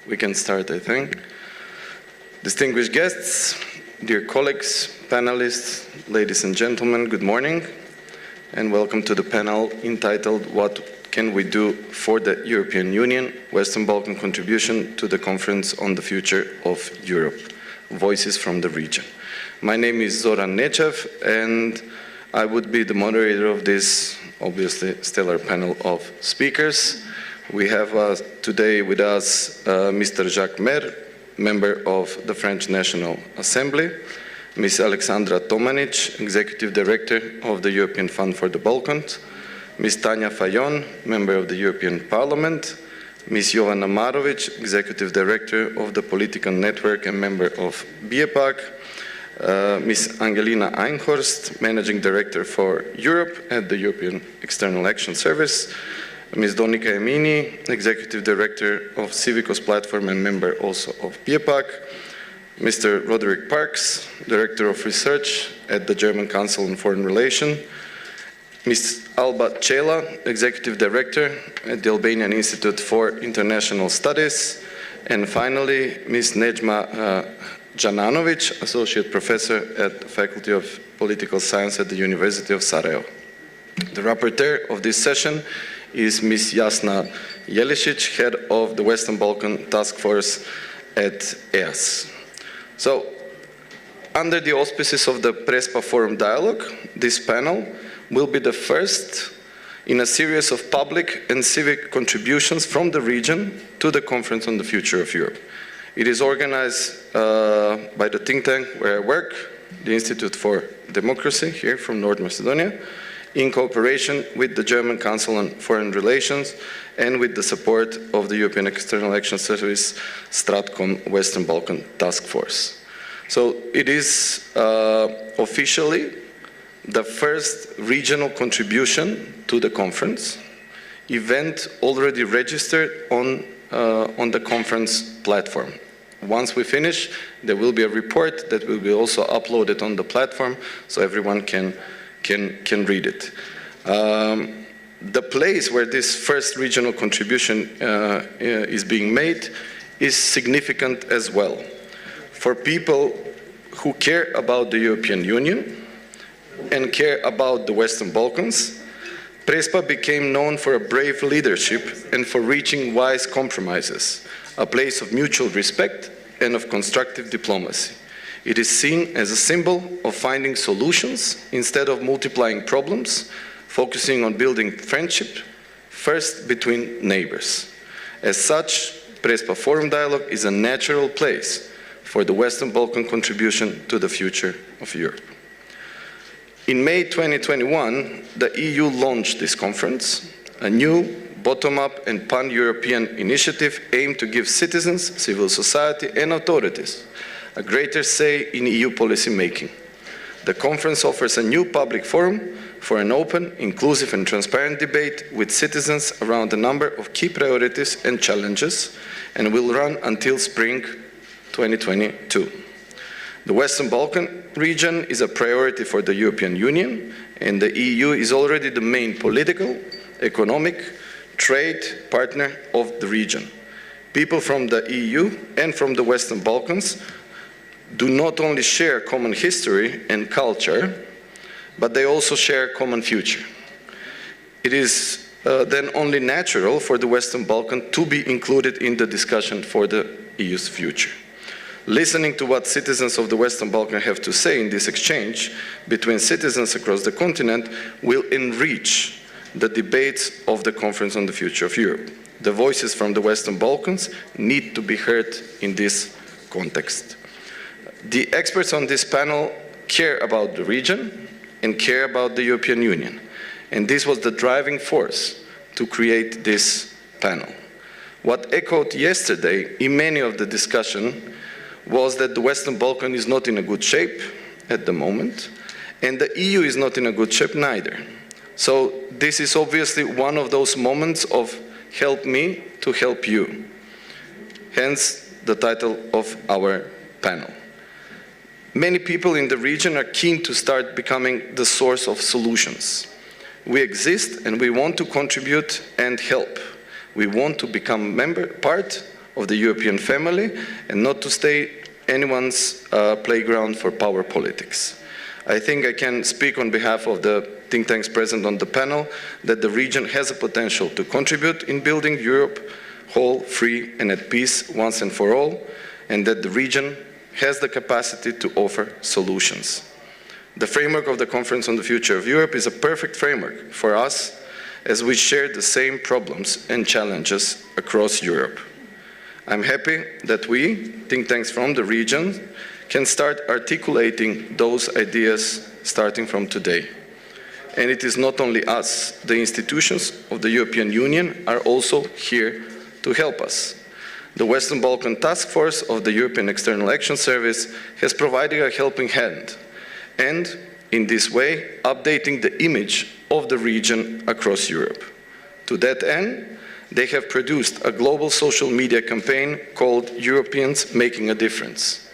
We can start, I think. Distinguished guests, dear colleagues, panelists, ladies and gentlemen, good morning, and welcome to the panel entitled "What Can We Do for the European Union? Western Balkan Contribution to the Conference on the Future of Europe, Voices from the Region." My name is Zoran Nechav, and I would be the moderator of this, obviously, stellar panel of speakers. We have today with us Mr. Jacques Mer, member of the French National Assembly, Ms. Alexandra Tomanic, Executive Director of the European Fund for the Balkans, Ms. Tanja Fajon, member of the European Parliament, Ms. Jovana Marovic, Executive Director of the Political Network and member of BIEPAC, Ms. Angelina Einhorst, Managing Director for Europe at the European External Action Service, Ms. Donika Emini, Executive Director of Civicus Platform and member also of BIEPAC, Mr. Roderick Parks, Director of Research at the German Council on Foreign Relations, Ms. Alba Cela, Executive Director at the Albanian Institute for International Studies, and finally, Ms. Nejma Jananovic, Associate Professor at the Faculty of Political Science at the University of Sarajevo. The rapporteur of this session is Ms. Jasna Jelisic, Head of the Western Balkan Task Force at EAS. So, under the auspices of the Prespa Forum Dialogue, this panel will be the first in a series of public and civic contributions from the region to the Conference on the Future of Europe. It is organized by the think tank where I work, the Institute for Democracy, here from North Macedonia, in cooperation with the German Council on Foreign Relations and with the support of the European External Action Service Stratcom Western Balkan Task Force. So it is officially the first regional contribution to the conference, event already registered on the conference platform. Once we finish, there will be a report that will be also uploaded on the platform so everyone can read it. The place where this first regional contribution is being made is significant as well. For people who care about the European Union and care about the Western Balkans, Prespa became known for a brave leadership and for reaching wise compromises, a place of mutual respect and of constructive diplomacy. It is seen as a symbol of finding solutions instead of multiplying problems, focusing on building friendship, first between neighbors. As such, Prespa Forum Dialogue is a natural place for the Western Balkan contribution to the future of Europe. In May 2021, the EU launched this conference, a new bottom-up and pan-European initiative aimed to give citizens, civil society and authorities a greater say in EU policy making. The conference offers a new public forum for an open, inclusive and transparent debate with citizens around a number of key priorities and challenges and will run until spring 2022. The Western Balkan region is a priority for the European Union, and the EU is already the main political, economic, trade partner of the region. People from the EU and from the Western Balkans do not only share common history and culture, but they also share a common future. It is then only natural for the Western Balkans to be included in the discussion for the EU's future. Listening to what citizens of the Western Balkans have to say in this exchange between citizens across the continent will enrich the debates of the Conference on the Future of Europe. The voices from the Western Balkans need to be heard in this context. The experts on this panel care about the region and care about the European Union, and this was the driving force to create this panel. What echoed yesterday in many of the discussion was that the Western Balkan is not in a good shape at the moment, and the EU is not in a good shape neither. So this is obviously one of those moments of help me to help you. Hence the title of our panel. Many people in the region are keen to start becoming the source of solutions. We exist and we want to contribute and help. We want to become part of the European family and not to stay anyone's playground for power politics. I think I can speak on behalf of the think tanks present on the panel that the region has a potential to contribute in building Europe whole, free and at peace once and for all, and that the region has the capacity to offer solutions. The framework of the Conference on the Future of Europe is a perfect framework for us as we share the same problems and challenges across Europe. I'm happy that we, think tanks from the region, can start articulating those ideas starting from today. And it is not only us, the institutions of the European Union are also here to help us. The Western Balkan Task Force of the European External Action Service has provided a helping hand, and in this way, updating the image of the region across Europe. To that end, they have produced a global social media campaign called Europeans Making a Difference.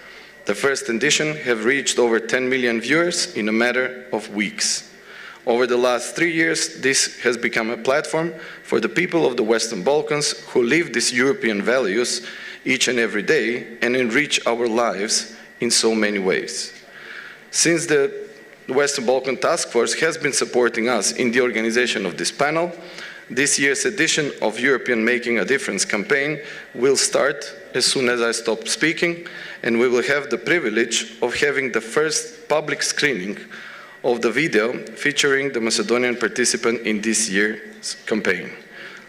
The first edition have reached over 10 million viewers in a matter of weeks. Over the last 3 years, this has become a platform for the people of the Western Balkans who live these European values each and every day and enrich our lives in so many ways. Since the Western Balkan Task Force has been supporting us in the organization of this panel, this year's edition of European Making a Difference campaign will start as soon as I stop speaking, and we will have the privilege of having the first public screening of the video featuring the Macedonian participant in this year's campaign.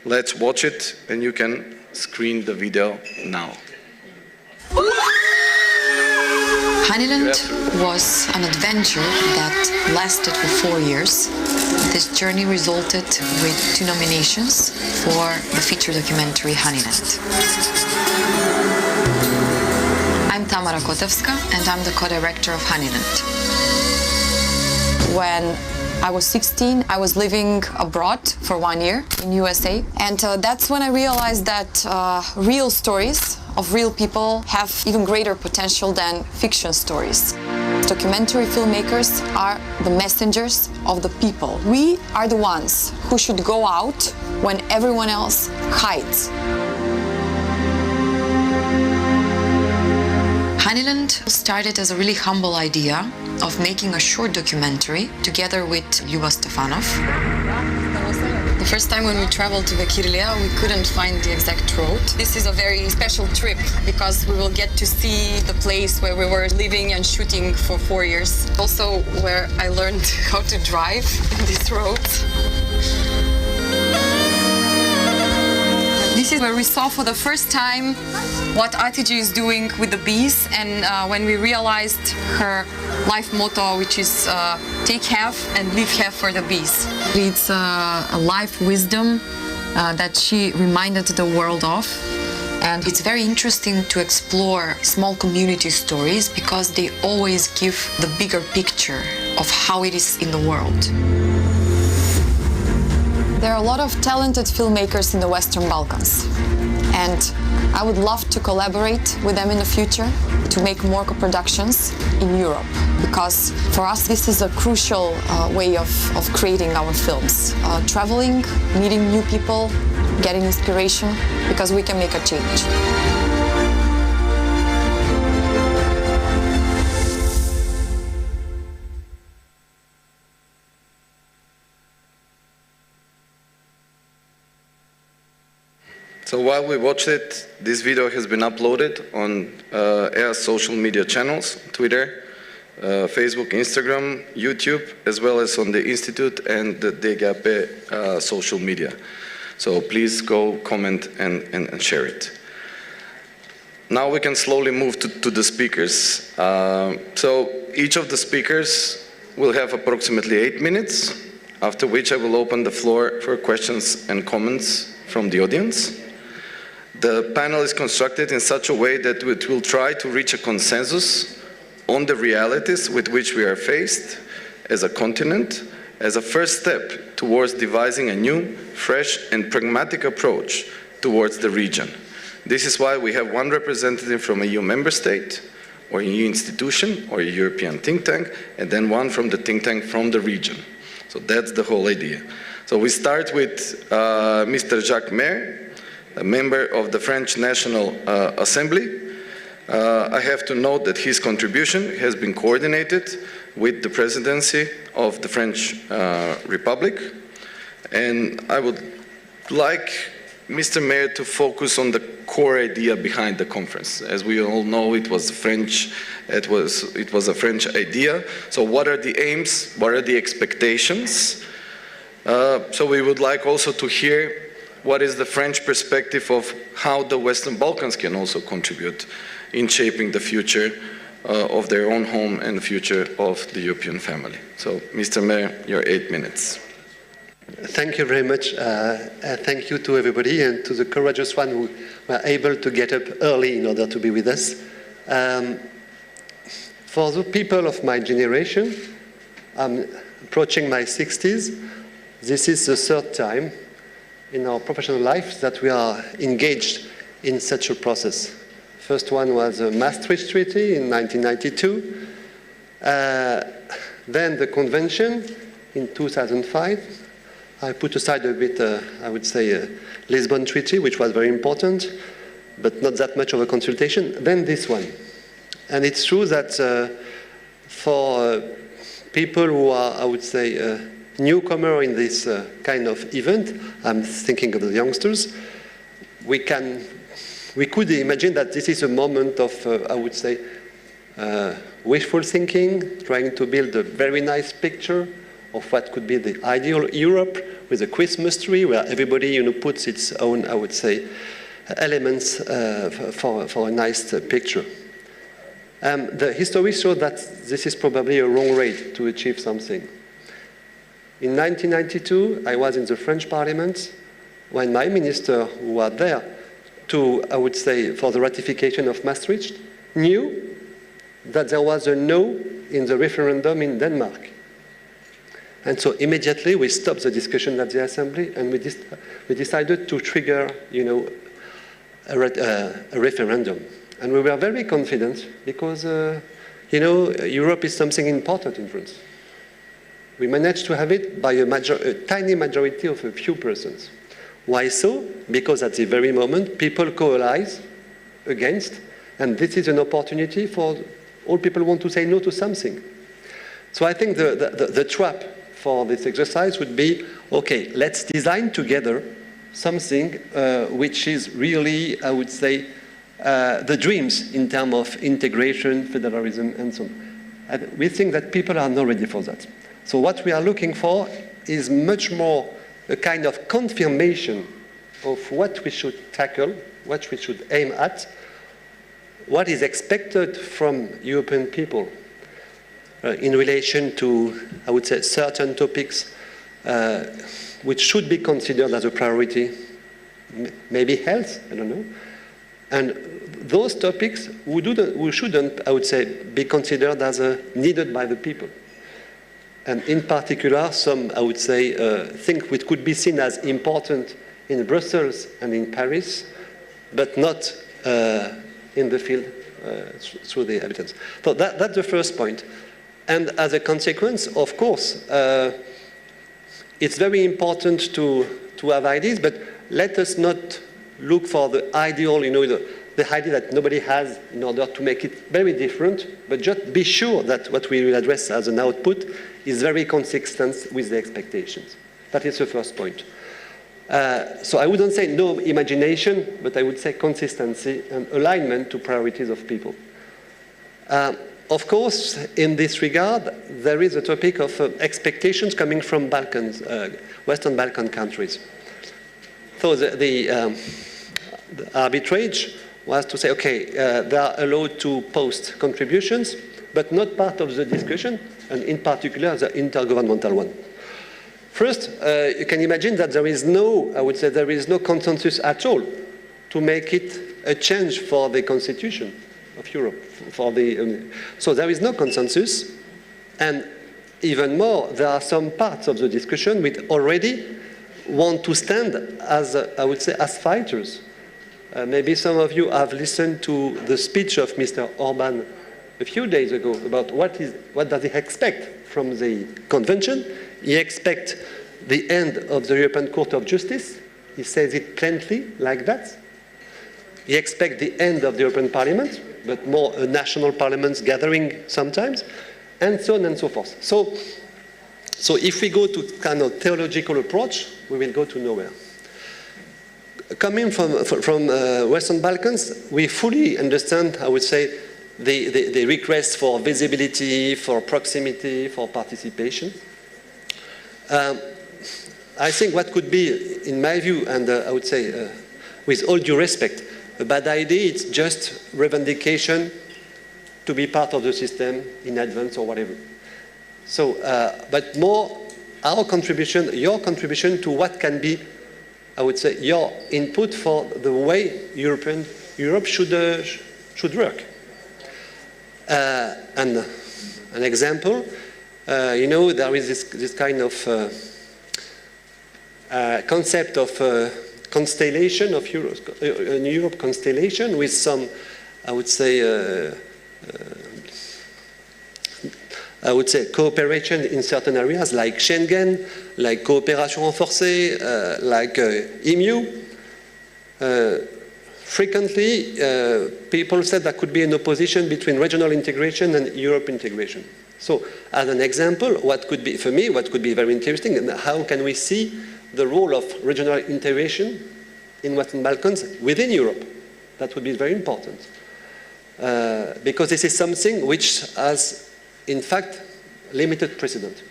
Let's watch it, and you can screen the video now. Honeyland was an adventure that lasted for 4 years. This journey resulted with 2 nominations for the feature documentary Honeyland. I'm Tamara Kotevska, and I'm the co-director of Honeyland. When I was 16, I was living abroad for 1 year in USA, and that's when I realized that real stories of real people have even greater potential than fiction stories. Documentary filmmakers are the messengers of the people. We are the ones who should go out when everyone else hides. Honeyland started as a really humble idea of making a short documentary together with Ljuba Stefanov. The first time when we traveled to the Kirlia, we couldn't find the exact road. This is a very special trip because we will get to see the place where we were living and shooting for 4 years. Also where I learned how to drive in this road. This is where we saw for the first time what Atice is doing with the bees, and when we realized her life motto, which is take half and leave half for the bees. It's a life wisdom that she reminded the world of. And it's very interesting to explore small community stories because they always give the bigger picture of how it is in the world. There are a lot of talented filmmakers in the Western Balkans, and I would love to collaborate with them in the future to make more co-productions in Europe, because for us this is a crucial way of creating our films. Traveling, meeting new people, getting inspiration, because we can make a change. So while we watched it, this video has been uploaded on EA's social media channels, Twitter, Facebook, Instagram, YouTube, as well as on the Institute and the DGAP social media. So please go comment and share it. Now we can slowly move to the speakers. So each of the speakers will have approximately 8 minutes, after which I will open the floor for questions and comments from the audience. The panel is constructed in such a way that it will try to reach a consensus on the realities with which we are faced as a continent, as a first step towards devising a new, fresh and pragmatic approach towards the region. This is why we have one representative from a EU member state, or a EU institution, or a European think tank, and then one from the think tank from the region. So that's the whole idea. So we start with Mr. Jacques Maire. a member of the French National Assembly. I have to note that his contribution has been coordinated with the presidency of the French Republic, and I would like Mr. Mayor to focus on the core idea behind the conference. As we all know, it was a French idea. So what are the aims? What are the expectations? So we would like also to hear what is the French perspective of how the Western Balkans can also contribute in shaping the future of their own home and the future of the European family. So, Mr. Mayor, your 8 minutes. Thank you very much. Thank you to everybody and to the courageous ones who were able to get up early in order to be with us. For the people of my generation, I'm approaching my 60s. This is the third time in our professional life that we are engaged in such a process. First one was the Maastricht Treaty in 1992, then the Convention in 2005. I put aside a bit, I would say, Lisbon Treaty, which was very important, but not that much of a consultation. Then this one. And it's true that for people who are, I would say, newcomer in this kind of event, I'm thinking of the youngsters, we could imagine that this is a moment of, I would say, wishful thinking, trying to build a very nice picture of what could be the ideal Europe with a Christmas tree where everybody puts its own, I would say, elements for a nice picture. The history shows that this is probably a wrong way to achieve something. In 1992, I was in the French Parliament when my minister, who was there to, I would say, for the ratification of Maastricht, knew that there was a no in the referendum in Denmark. And so immediately we stopped the discussion at the Assembly and we decided to trigger, a referendum. And we were very confident because, Europe is something important in France. We managed to have it by a tiny majority of a few persons. Why so? Because at the very moment, people coalesce against, and this is an opportunity for all people who want to say no to something. So I think the trap for this exercise would be, okay, let's design together something which is really, I would say, the dreams in terms of integration, federalism, and so on. And we think that people are not ready for that. So what we are looking for is much more a kind of confirmation of what we should tackle, what we should aim at, what is expected from European people in relation to, I would say, certain topics which should be considered as a priority, maybe health, I don't know. And those topics we shouldn't, I would say, be considered as needed by the people. And in particular, some, I would say, things which could be seen as important in Brussels and in Paris, but not in the field through the evidence. So that's the first point. And as a consequence, of course, it's very important to have ideas, but let us not look for the ideal, the idea that nobody has in order to make it very different, but just be sure that what we will address as an output is very consistent with the expectations. That is the first point. So I wouldn't say no imagination, but I would say consistency and alignment to priorities of people. Of course, in this regard, there is a topic of expectations coming from Western Balkan countries. So the arbitrage was to say, okay, they are allowed to post contributions, but not part of the discussion, and in particular, the intergovernmental one. First, you can imagine that there is no, I would say, there is no consensus at all to make it a change for the constitution of Europe. So there is no consensus, and even more, there are some parts of the discussion which already want to stand as, I would say, as fighters. Maybe some of you have listened to the speech of Mr. Orban a few days ago about what does he expect from the convention. He expects the end of the European Court of Justice, He says it plainly like that. He expects the end of the European Parliament, but more a national parliaments gathering sometimes, and so on and so forth. So if we go to kind of theological approach, we will go to nowhere. Coming from Western Balkans, we fully understand, I would say, the request for visibility, for proximity, for participation. I think what could be, in my view, and I would say, with all due respect, a bad idea, it's just revendication to be part of the system in advance or whatever. So, but more our contribution, your contribution to what can be, I would say, your input for the way Europe should work. And an example, you know, there is this kind of concept of constellation of Europe constellation with some, I would say, cooperation in certain areas like Schengen, like coopération renforcée, like EMU. Frequently, people said there could be an opposition between regional integration and Europe integration. So, as an example, what could be, for me, what could be very interesting, and how can we see the role of regional integration in Western Balkans within Europe? That would be very important. Because this is something which has, in fact, limited precedent.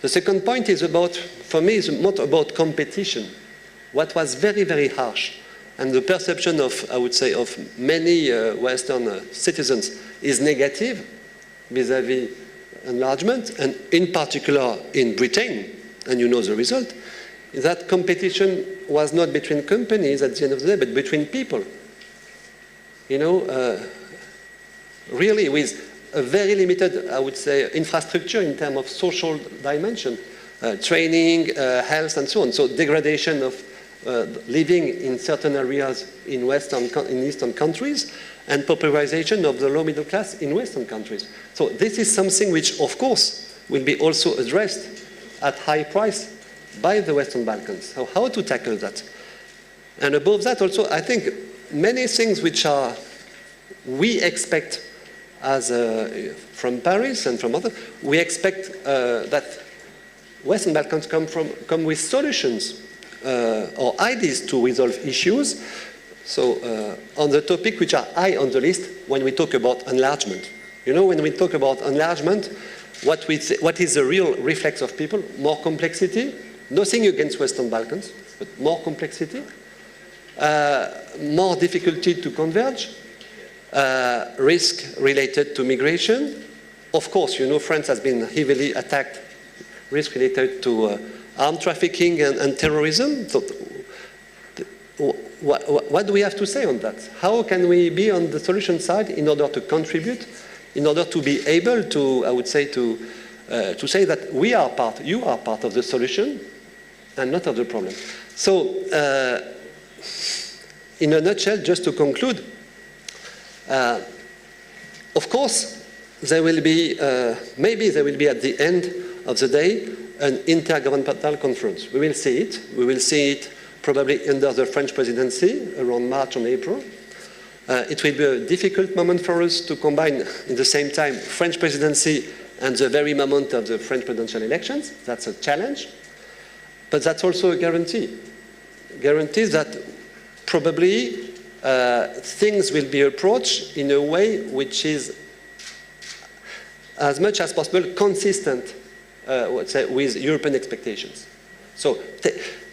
The second point is about, for me, is not about competition. What was very, very harsh, and the perception of, I would say, of many Western citizens is negative vis-à-vis enlargement, and in particular in Britain, and you know the result, is that competition was not between companies at the end of the day, but between people. You know, really with a very limited, I would say, infrastructure in terms of social dimension, training, health, and so on. So degradation of living in certain areas in Eastern countries, and popularization of the low middle class in Western countries. So this is something which, of course, will be also addressed at high price by the Western Balkans. So how to tackle that? And above that also, I think many things which are, we expect as from Paris and from others, we expect that Western Balkans come with solutions or ideas to resolve issues. So on the topic which are high on the list when we talk about enlargement. You know, when we talk about enlargement, what is the real reflex of people? More complexity, nothing against Western Balkans, but more complexity, more difficulty to converge, risk related to migration. Of course, you know, France has been heavily attacked, risk related to arms trafficking and terrorism. So, what do we have to say on that? How can we be on the solution side in order to contribute, in order to be able to, I would say, to say that we are part, you are part of the solution and not of the problem. So, in a nutshell, just to conclude, of course, there will be, maybe there will be at the end of the day an intergovernmental conference. We will see it. We will see it probably under the French presidency around March and April. It will be a difficult moment for us to combine in the same time French presidency and the very moment of the French presidential elections. That's a challenge. But that's also a guarantee. Guarantees that probably things will be approached in a way which is as much as possible consistent with European expectations. So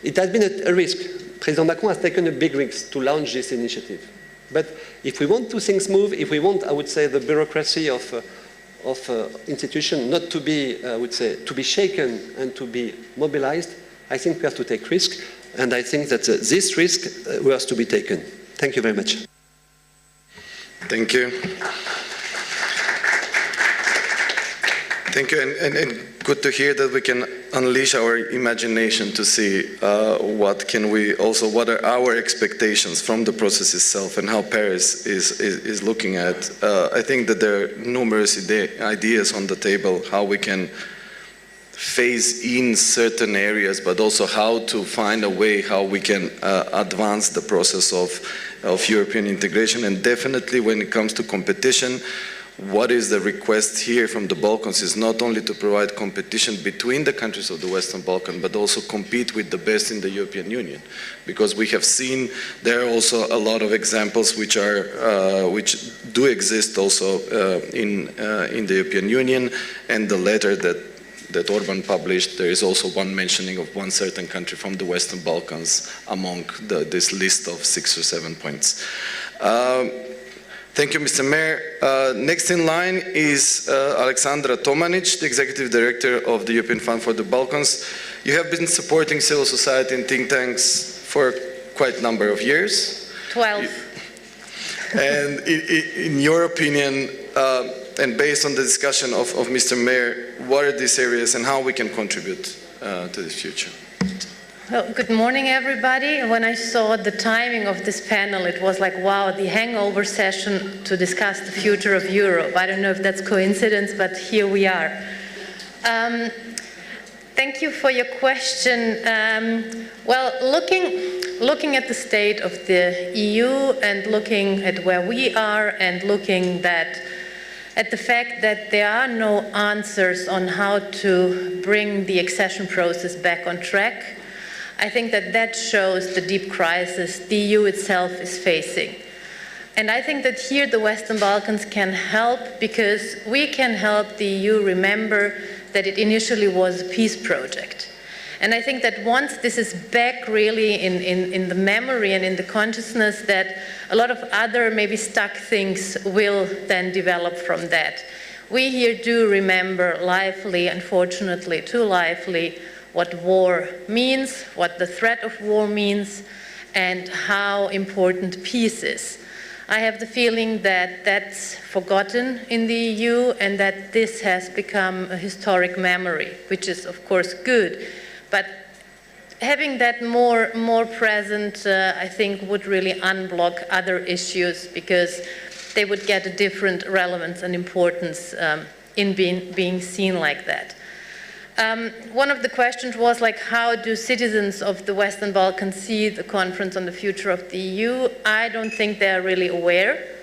it has been a risk. President Macron has taken a big risk to launch this initiative. But if we want to things move, if we want, I would say, the bureaucracy of institution not to be, I would say, to be shaken and to be mobilized, I think we have to take risk. And I think that this risk was to be taken. Thank you very much. Thank you. Thank you, and good to hear that we can unleash our imagination to see what are our expectations from the process itself and how Paris is looking at. I think that there are numerous ideas on the table how we can phase in certain areas, but also how to find a way how we can advance the process of European integration. And definitely when it comes to competition, what is the request here from the Balkans is not only to provide competition between the countries of the Western Balkans, but also compete with the best in the European Union. Because we have seen there are also a lot of examples which do exist also in the European Union, and the letter that Orban published, there is also one mentioning of one certain country from the Western Balkans among this list of 6 or 7 points. Thank you, Mr. Mayor. Next in line is Alexandra Tomanic, the Executive Director of the European Fund for the Balkans. You have been supporting civil society and think tanks for quite a number of years. 12. And in your opinion, and based on the discussion of Mr. Mayor, what are these areas and how we can contribute to the future? Well, good morning, everybody. When I saw the timing of this panel, it was like, wow, the hangover session to discuss the future of Europe. I don't know if that's coincidence, but here we are. Thank you for your question. Well, looking at the state of the EU and looking at where we are and looking at the fact that there are no answers on how to bring the accession process back on track, I think that shows the deep crisis the EU itself is facing. And I think that here the Western Balkans can help, because we can help the EU remember that it initially was a peace project. And I think that once this is back really in the memory and in the consciousness, that a lot of other maybe stuck things will then develop from that. We here do remember lively, unfortunately, too lively, what war means, what the threat of war means, and how important peace is. I have the feeling that that's forgotten in the EU and that this has become a historic memory, which is of course good. But having that more present, I think, would really unblock other issues, because they would get a different relevance and importance in being seen like that. One of the questions was like, how do citizens of the Western Balkans see the conference on the future of the EU? I don't think they're really aware.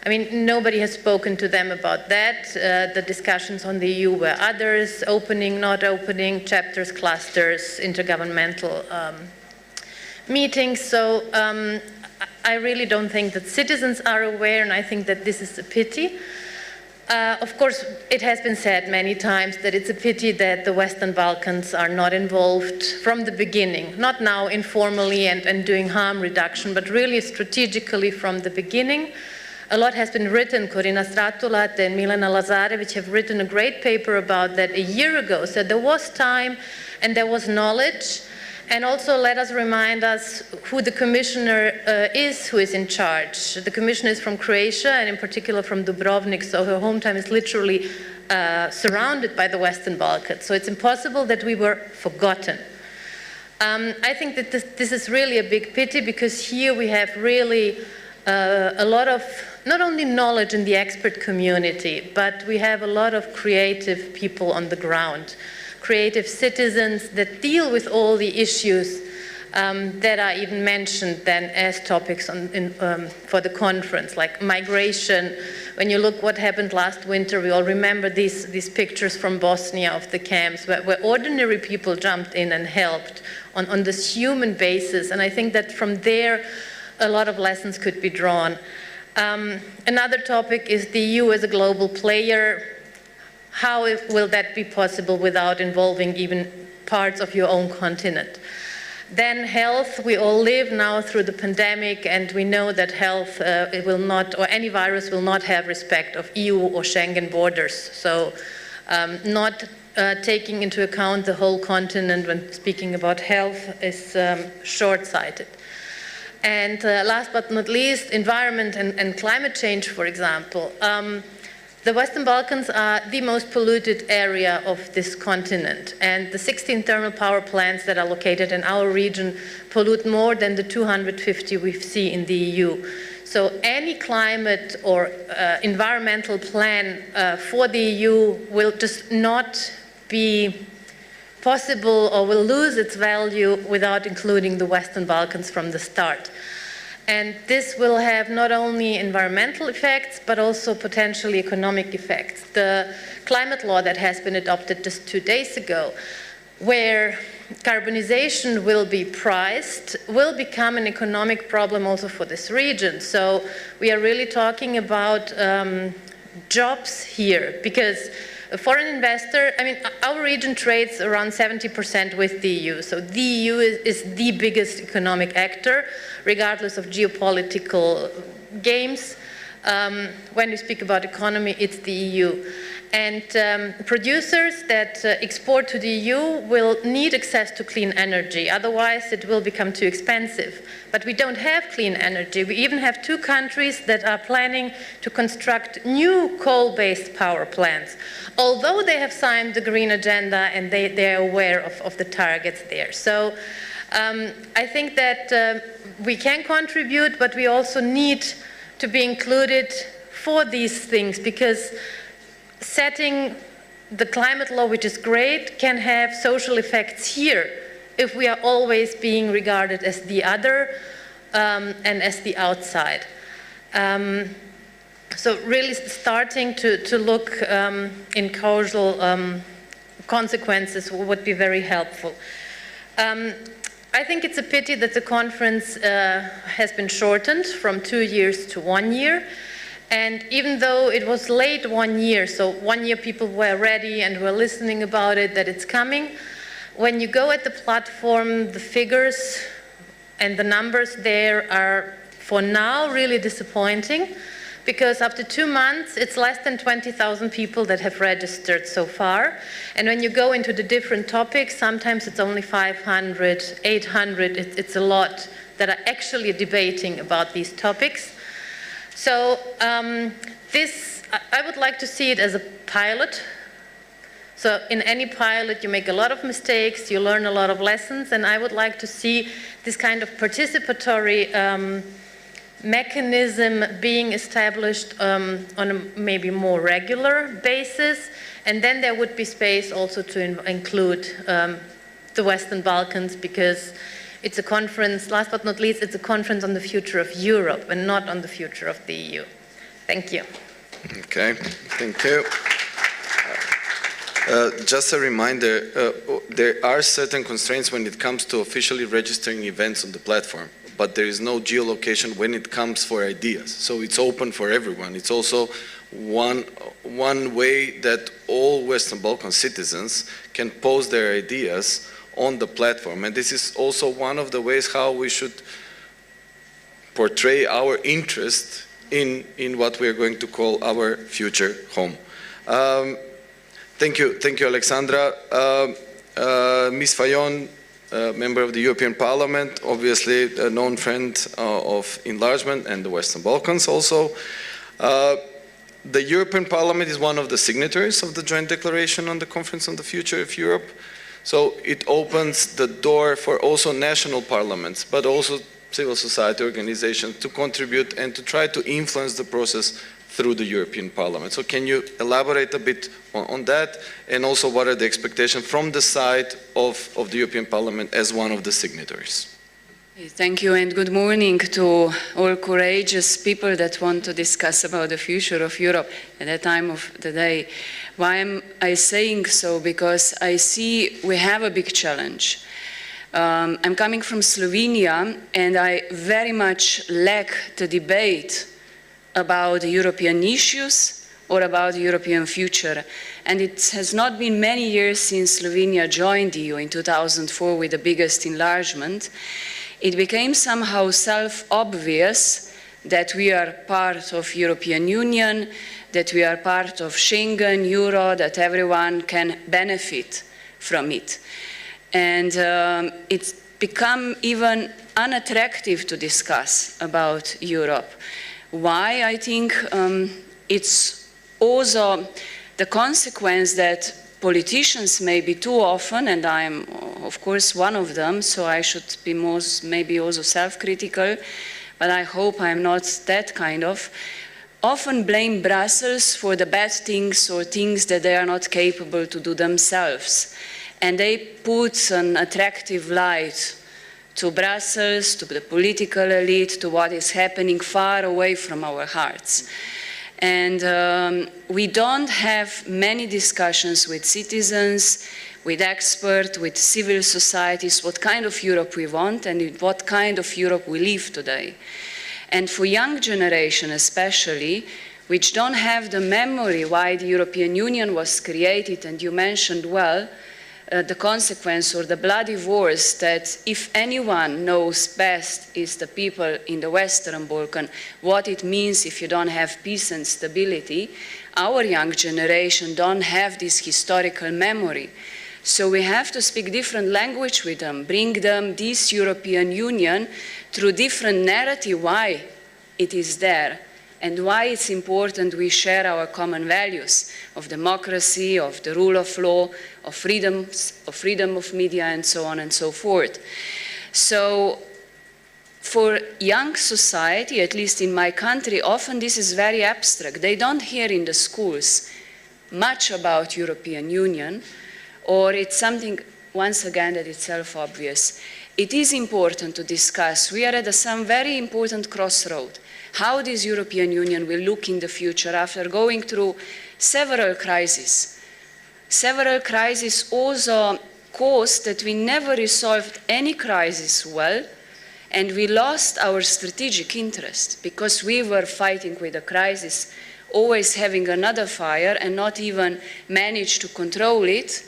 I mean, nobody has spoken to them about that. The discussions on the EU were others, opening, not opening, chapters, clusters, intergovernmental meetings. So I really don't think that citizens are aware, and I think that this is a pity. Of course, it has been said many times that it's a pity that the Western Balkans are not involved from the beginning, not now informally and doing harm reduction, but really strategically from the beginning. A lot has been written. Corina Stratulat and Milena Lazarevic have written a great paper about that a year ago. So there was time and there was knowledge. And also let us remind us who the commissioner is, who is in charge. The commissioner is from Croatia, and in particular from Dubrovnik, so her hometown is literally surrounded by the Western Balkans. So it's impossible that we were forgotten. I think that this is really a big pity, because here we have really a lot of not only knowledge in the expert community, but we have a lot of creative people on the ground. Creative citizens that deal with all the issues that are even mentioned then as topics for the conference, like migration. When you look what happened last winter, we all remember these pictures from Bosnia of the camps where ordinary people jumped in and helped on this human basis. And I think that from there, a lot of lessons could be drawn. Another topic is the EU as a global player. How will that be possible without involving even parts of your own continent? Then health, we all live now through the pandemic, and we know that health it will not, or any virus will not have respect of EU or Schengen borders. So not taking into account the whole continent when speaking about health is short-sighted. And last but not least, environment and climate change, for example. The Western Balkans are the most polluted area of this continent, and the 16 thermal power plants that are located in our region pollute more than the 250 we see in the EU. So any climate or environmental plan for the EU will just not be possible or will lose its value without including the Western Balkans from the start. And this will have not only environmental effects, but also potentially economic effects. The climate law that has been adopted just 2 days ago, where carbonization will be priced, will become an economic problem also for this region. So we are really talking about jobs here, because a foreign investor, I mean, our region trades around 70% with the EU. So the EU is the biggest economic actor, regardless of geopolitical games. When we speak about economy, it's the EU. And producers that export to the EU will need access to clean energy, otherwise it will become too expensive. But we don't have clean energy. We even have 2 countries that are planning to construct new coal-based power plants, although they have signed the green agenda and they are aware of the targets there. So I think that we can contribute, but we also need to be included for these things, because setting the climate law, which is great, can have social effects here if we are always being regarded as the other and as the outside. So really starting to look in causal consequences would be very helpful. I think it's a pity that the conference has been shortened from 2 years to 1 year. And even though it was late 1 year, so 1 year people were ready and were listening about it, that it's coming, when you go at the platform, the figures and the numbers there are, for now, really disappointing, because after 2 months, it's less than 20,000 people that have registered so far. And when you go into the different topics, sometimes it's only 500, 800, it's a lot that are actually debating about these topics. So I would like to see it as a pilot. So in any pilot, you make a lot of mistakes, you learn a lot of lessons, and I would like to see this kind of participatory mechanism being established on a maybe more regular basis, and then there would be space also to include the Western Balkans, because it's a conference, last but not least, it's a conference on the future of Europe and not on the future of the EU. Thank you. Okay, thank you. Just a reminder, there are certain constraints when it comes to officially registering events on the platform, but there is no geolocation when it comes for ideas. So it's open for everyone. It's also one way that all Western Balkan citizens can post their ideas on the platform. And this is also one of the ways how we should portray our interest in what we are going to call our future home. Thank you, Alexandra. Ms. Fajon, member of the European Parliament, obviously a known friend of enlargement and the Western Balkans also. The European Parliament is one of the signatories of the Joint Declaration on the Conference on the Future of Europe. So it opens the door for also national parliaments, but also civil society organizations to contribute and to try to influence the process through the European Parliament. So can you elaborate a bit on that, and also what are the expectations from the side of the European Parliament as one of the signatories? Thank you, and good morning to all courageous people that want to discuss about the future of Europe at that time of the day. Why am I saying so? Because I see we have a big challenge. I'm coming from Slovenia, and I very much lack the debate about the European issues or about the European future. And it has not been many years since Slovenia joined the EU in 2004 with the biggest enlargement. It became somehow self-obvious that we are part of European Union, that we are part of Schengen, Euro, that everyone can benefit from it. And it's become even unattractive to discuss about Europe. Why? I think it's also the consequence that politicians maybe too often, and I'm of course one of them, so I should be maybe also self-critical, but I hope I'm not that kind of, often blame Brussels for the bad things or things that they are not capable to do themselves. and they put an attractive light to Brussels, to the political elite, to what is happening far away from our hearts. And we don't have many discussions with citizens, with experts, with civil societies, what kind of Europe we want and in what kind of Europe we live today. And for young generation especially, which don't have the memory why the European Union was created, and you mentioned well, the consequence or the bloody wars that if anyone knows best is the people in the Western Balkan, what it means if you don't have peace and stability. Our young generation don't have this historical memory. So we have to speak different language with them, bring them this European Union through different narrative why it is there, and why it's important we share our common values of democracy, of the rule of law, of freedom of media, and so on and so forth. So for young society, at least in my country, often this is very abstract. They don't hear in the schools much about European Union, or it's something, once again, that is self-obvious. It is important to discuss. We are at some very important crossroad. How this European Union will look in the future after going through several crises. Several crises also caused that we never resolved any crisis well, and we lost our strategic interest because we were fighting with a crisis, always having another fire and not even managed to control it,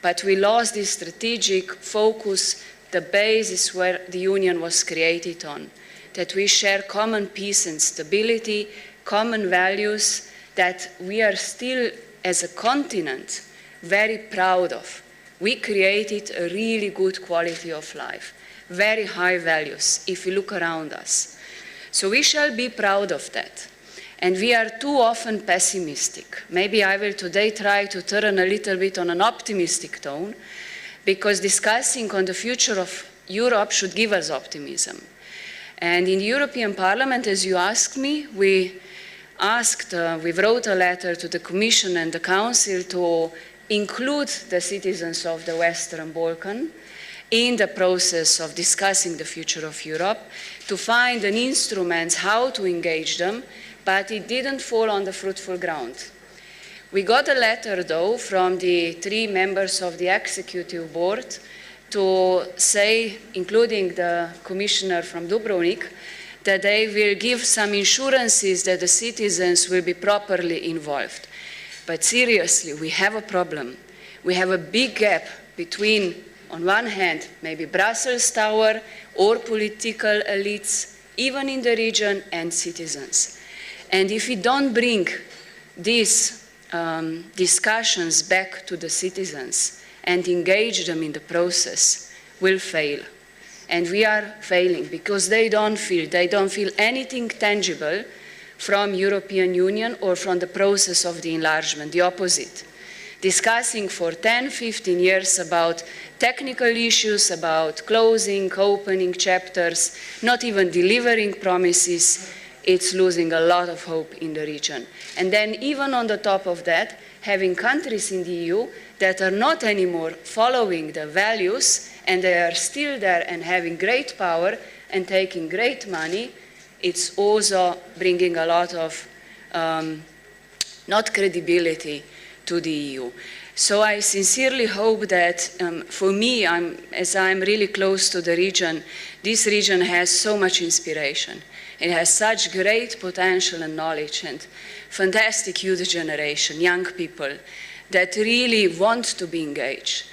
but we lost this strategic focus, the basis where the Union was created on. That we share common peace and stability, common values that we are still, as a continent, very proud of. We created a really good quality of life, very high values, if you look around us. So we shall be proud of that. And we are too often pessimistic. Maybe I will today try to turn a little bit on an optimistic tone, because discussing on the future of Europe should give us optimism. And in the European Parliament, as you asked me, we wrote a letter to the Commission and the Council to include the citizens of the Western Balkans in the process of discussing the future of Europe, to find an instrument how to engage them, but it didn't fall on the fruitful ground. We got a letter, though, from the 3 members of the Executive Board to say, including the commissioner from Dubrovnik, that they will give some assurances that the citizens will be properly involved. But seriously, we have a problem. We have a big gap between, on one hand, maybe Brussels Tower or political elites, even in the region, and citizens. And if we don't bring these discussions back to the citizens and engage them in the process, we'll fail. And we are failing because they don't feel anything tangible from European Union or from the process of the enlargement, the opposite. Discussing for 10, 15 years about technical issues, about closing, opening chapters, not even delivering promises, it's losing a lot of hope in the region. And then even on the top of that, having countries in the EU that are not anymore following the values, and they are still there and having great power and taking great money, it's also bringing a lot of not credibility to the EU. So I sincerely hope that for me, as I'm really close to the region, this region has so much inspiration. It has such great potential and knowledge and fantastic youth generation, young people that really want to be engaged.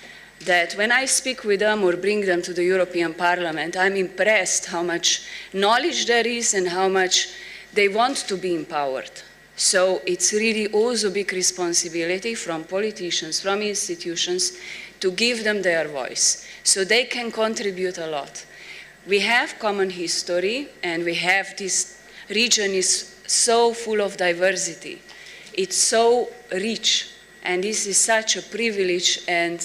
That when I speak with them or bring them to the European Parliament, I'm impressed how much knowledge there is and how much they want to be empowered. So it's really also a big responsibility from politicians, from institutions, to give them their voice so they can contribute a lot. We have common history, and we have this region is so full of diversity. It's so rich, and this is such a privilege and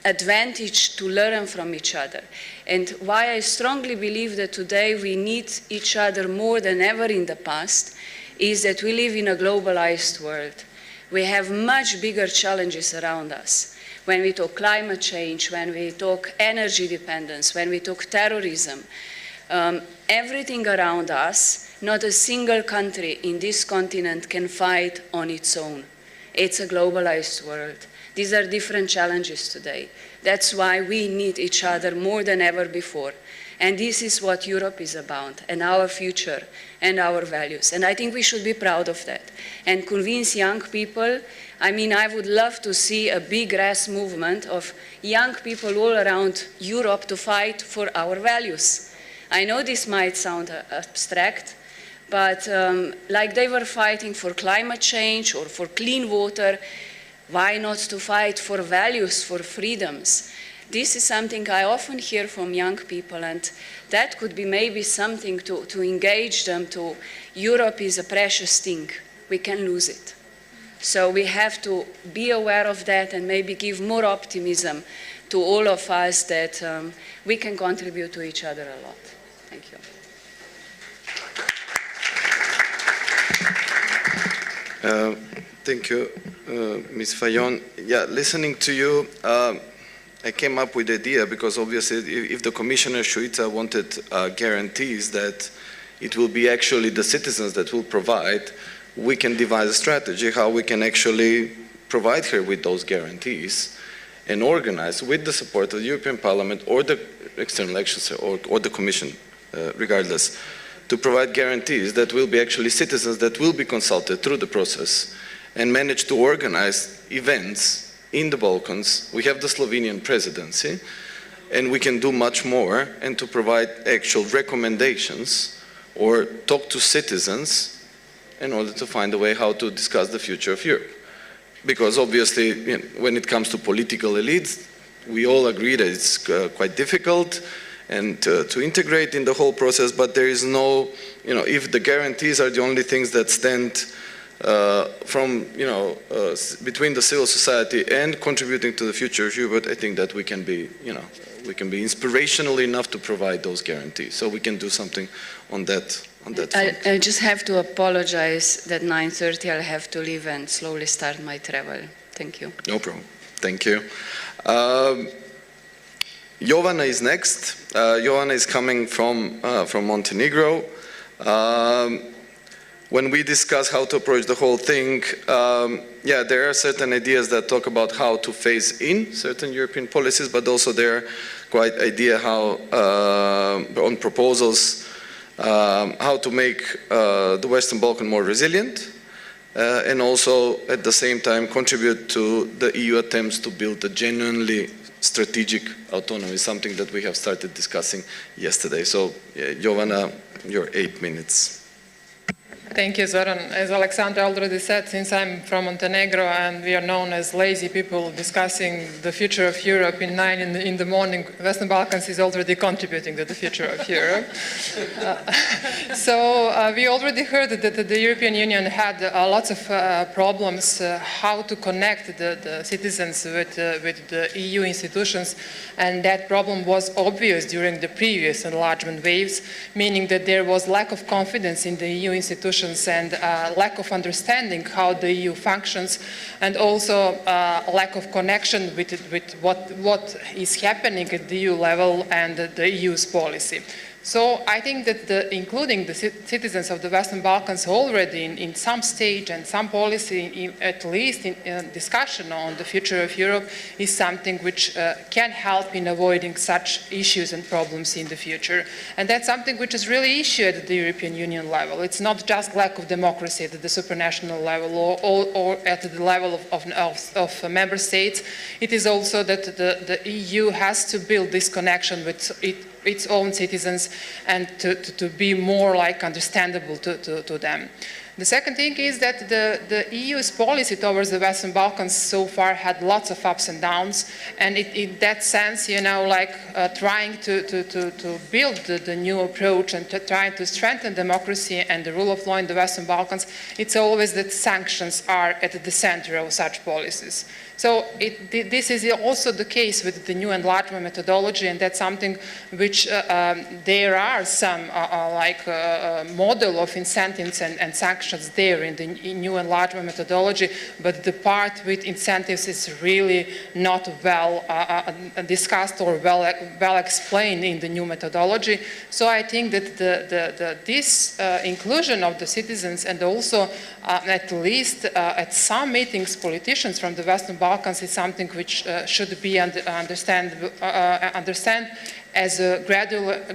advantage to learn from each other. And why I strongly believe that today we need each other more than ever in the past is that we live in a globalized world. We have much bigger challenges around us. when we talk climate change, when we talk energy dependence, when we talk terrorism. Everything around us, not a single country in this continent can fight on its own. It's a globalized world. These are different challenges today. That's why we need each other more than ever before. And this is what Europe is about, and our future, and our values. And I think we should be proud of that. And convince young people. I mean, I would love to see a big grass movement of young people all around Europe to fight for our values. I know this might sound abstract, but like they were fighting for climate change or for clean water, why not to fight for values, for freedoms? This is something I often hear from young people, and that could be maybe something to engage them to. Europe is a precious thing. We can lose it. So we have to be aware of that and maybe give more optimism to all of us that we can contribute to each other a lot. Thank you. Thank you, Ms. Fajon. Yeah, listening to you, I came up with the idea because obviously if the Commissioner Šuica wanted guarantees that it will be actually the citizens that will provide, we can devise a strategy how we can actually provide her with those guarantees and organize with the support of the European Parliament or the External Actions or the Commission, regardless, to provide guarantees that will be actually citizens that will be consulted through the process and manage to organize events in the Balkans. We have the Slovenian presidency, and we can do much more and to provide actual recommendations or talk to citizens in order to find a way how to discuss the future of Europe. Because obviously, you know, when it comes to political elites, we all agree that it's quite difficult and to integrate in the whole process, but there is no, you know, if the guarantees are the only things that stand from, you know, between the civil society and contributing to the future of Europe, I think that we can be, you know, we can be inspirational enough to provide those guarantees. So we can do something on that front. I just have to apologize that 9:30 I'll have to leave and slowly start my travel. Thank you. No problem. Thank you. Jovana is next. Jovana is coming from Montenegro. When we discuss how to approach the whole thing, yeah, there are certain ideas that talk about how to phase in certain European policies, but also there are quite idea how, on proposals, how to make the Western Balkan more resilient, and also at the same time contribute to the EU attempts to build a genuinely strategic autonomy, something that we have started discussing yesterday. So, yeah, Jovana, your 8 minutes. Thank you, Zoran. As Alexandra already said, since I'm from Montenegro and we are known as lazy people discussing the future of Europe in 9 in the morning, Western Balkans is already contributing to the future of Europe. So we already heard that the European Union had lots of problems how to connect the citizens with the EU institutions, and that problem was obvious during the previous enlargement waves, meaning that there was lack of confidence in the EU institutions and lack of understanding how the EU functions, and also lack of connection with what is happening at the EU level and the EU's policy. So I think that including the citizens of the Western Balkans already in some stage and some policy, at least in discussion on the future of Europe, is something which can help in avoiding such issues and problems in the future. And that's something which is really issue at the European Union level. It's not just lack of democracy at the supranational level or at the level of member states. It is also that the EU has to build this connection with its own citizens and to be more like understandable to them. The second thing is that the EU's policy towards the Western Balkans so far had lots of ups and downs, and in that sense, you know, like trying to build the new approach and trying to strengthen democracy and the rule of law in the Western Balkans, it's always that sanctions are at the center of such policies. So this is also the case with the new enlargement methodology, and that's something which there are some model of incentives and sanctions there in the new enlargement methodology, but the part with incentives is really not well discussed or well explained in the new methodology. So I think that this inclusion of the citizens, and also at least at some meetings, politicians from the Western Balkans, is something which should be understand as a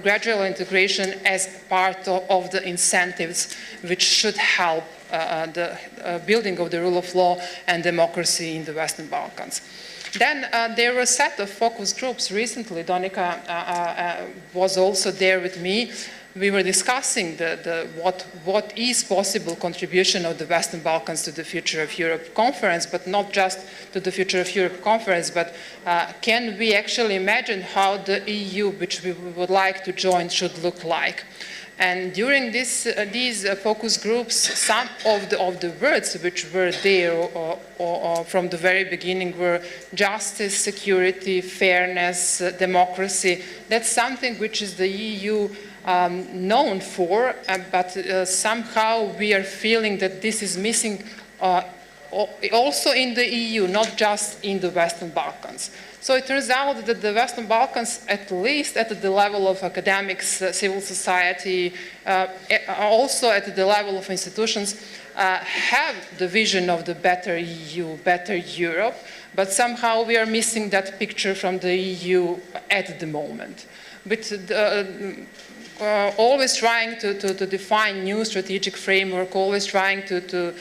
gradual integration as part of the incentives which should help the building of the rule of law and democracy in the Western Balkans. Then there were a set of focus groups recently. Donika was also there with me. We were discussing what is possible contribution of the Western Balkans to the Future of Europe conference, but not just to the Future of Europe conference, but can we actually imagine how the EU, which we would like to join, should look like? And during these focus groups, some of the words which were there or from the very beginning were justice, security, fairness, democracy. That's something which is the EU known for, but somehow we are feeling that this is missing also in the EU, not just in the Western Balkans. So it turns out that the Western Balkans, at least at the level of academics, civil society, also at the level of institutions, have the vision of the better EU, better Europe, but somehow we are missing that picture from the EU at the moment. But always trying to define new strategic framework, always trying to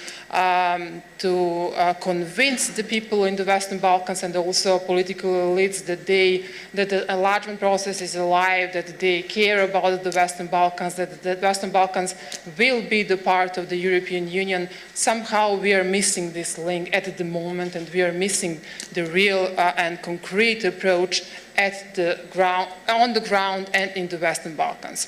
convince the people in the Western Balkans and also political elites that the enlargement process is alive, that they care about the Western Balkans, that the Western Balkans will be the part of the European Union. Somehow we are missing this link at the moment, and we are missing the real and concrete approach at the ground, on the ground and in the Western Balkans.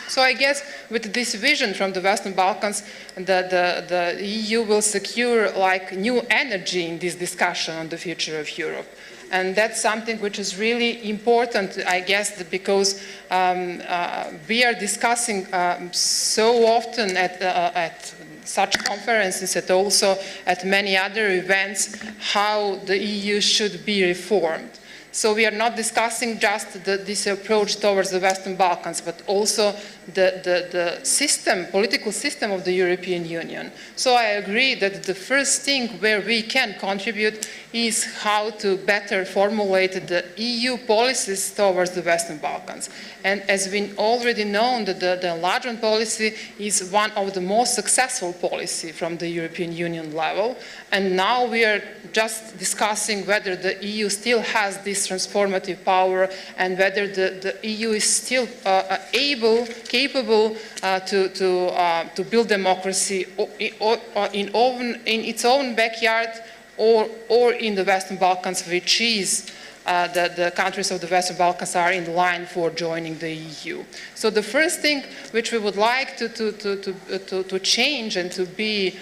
So I guess with this vision from the Western Balkans, the EU will secure like new energy in this discussion on the future of Europe. And that's something which is really important, I guess, because we are discussing so often at such conferences and also at many other events how the EU should be reformed. So we are not discussing just this approach towards the Western Balkans, but also the system, political system of the European Union. So I agree that the first thing where we can contribute is how to better formulate the EU policies towards the Western Balkans. And as we already know, the enlargement policy is one of the most successful policy from the European Union level. And now we are just discussing whether the EU still has this transformative power and whether the EU is still capable to build democracy in its own backyard or in the Western Balkans, which is the countries of the Western Balkans are in line for joining the EU. So the first thing which we would like to change and to be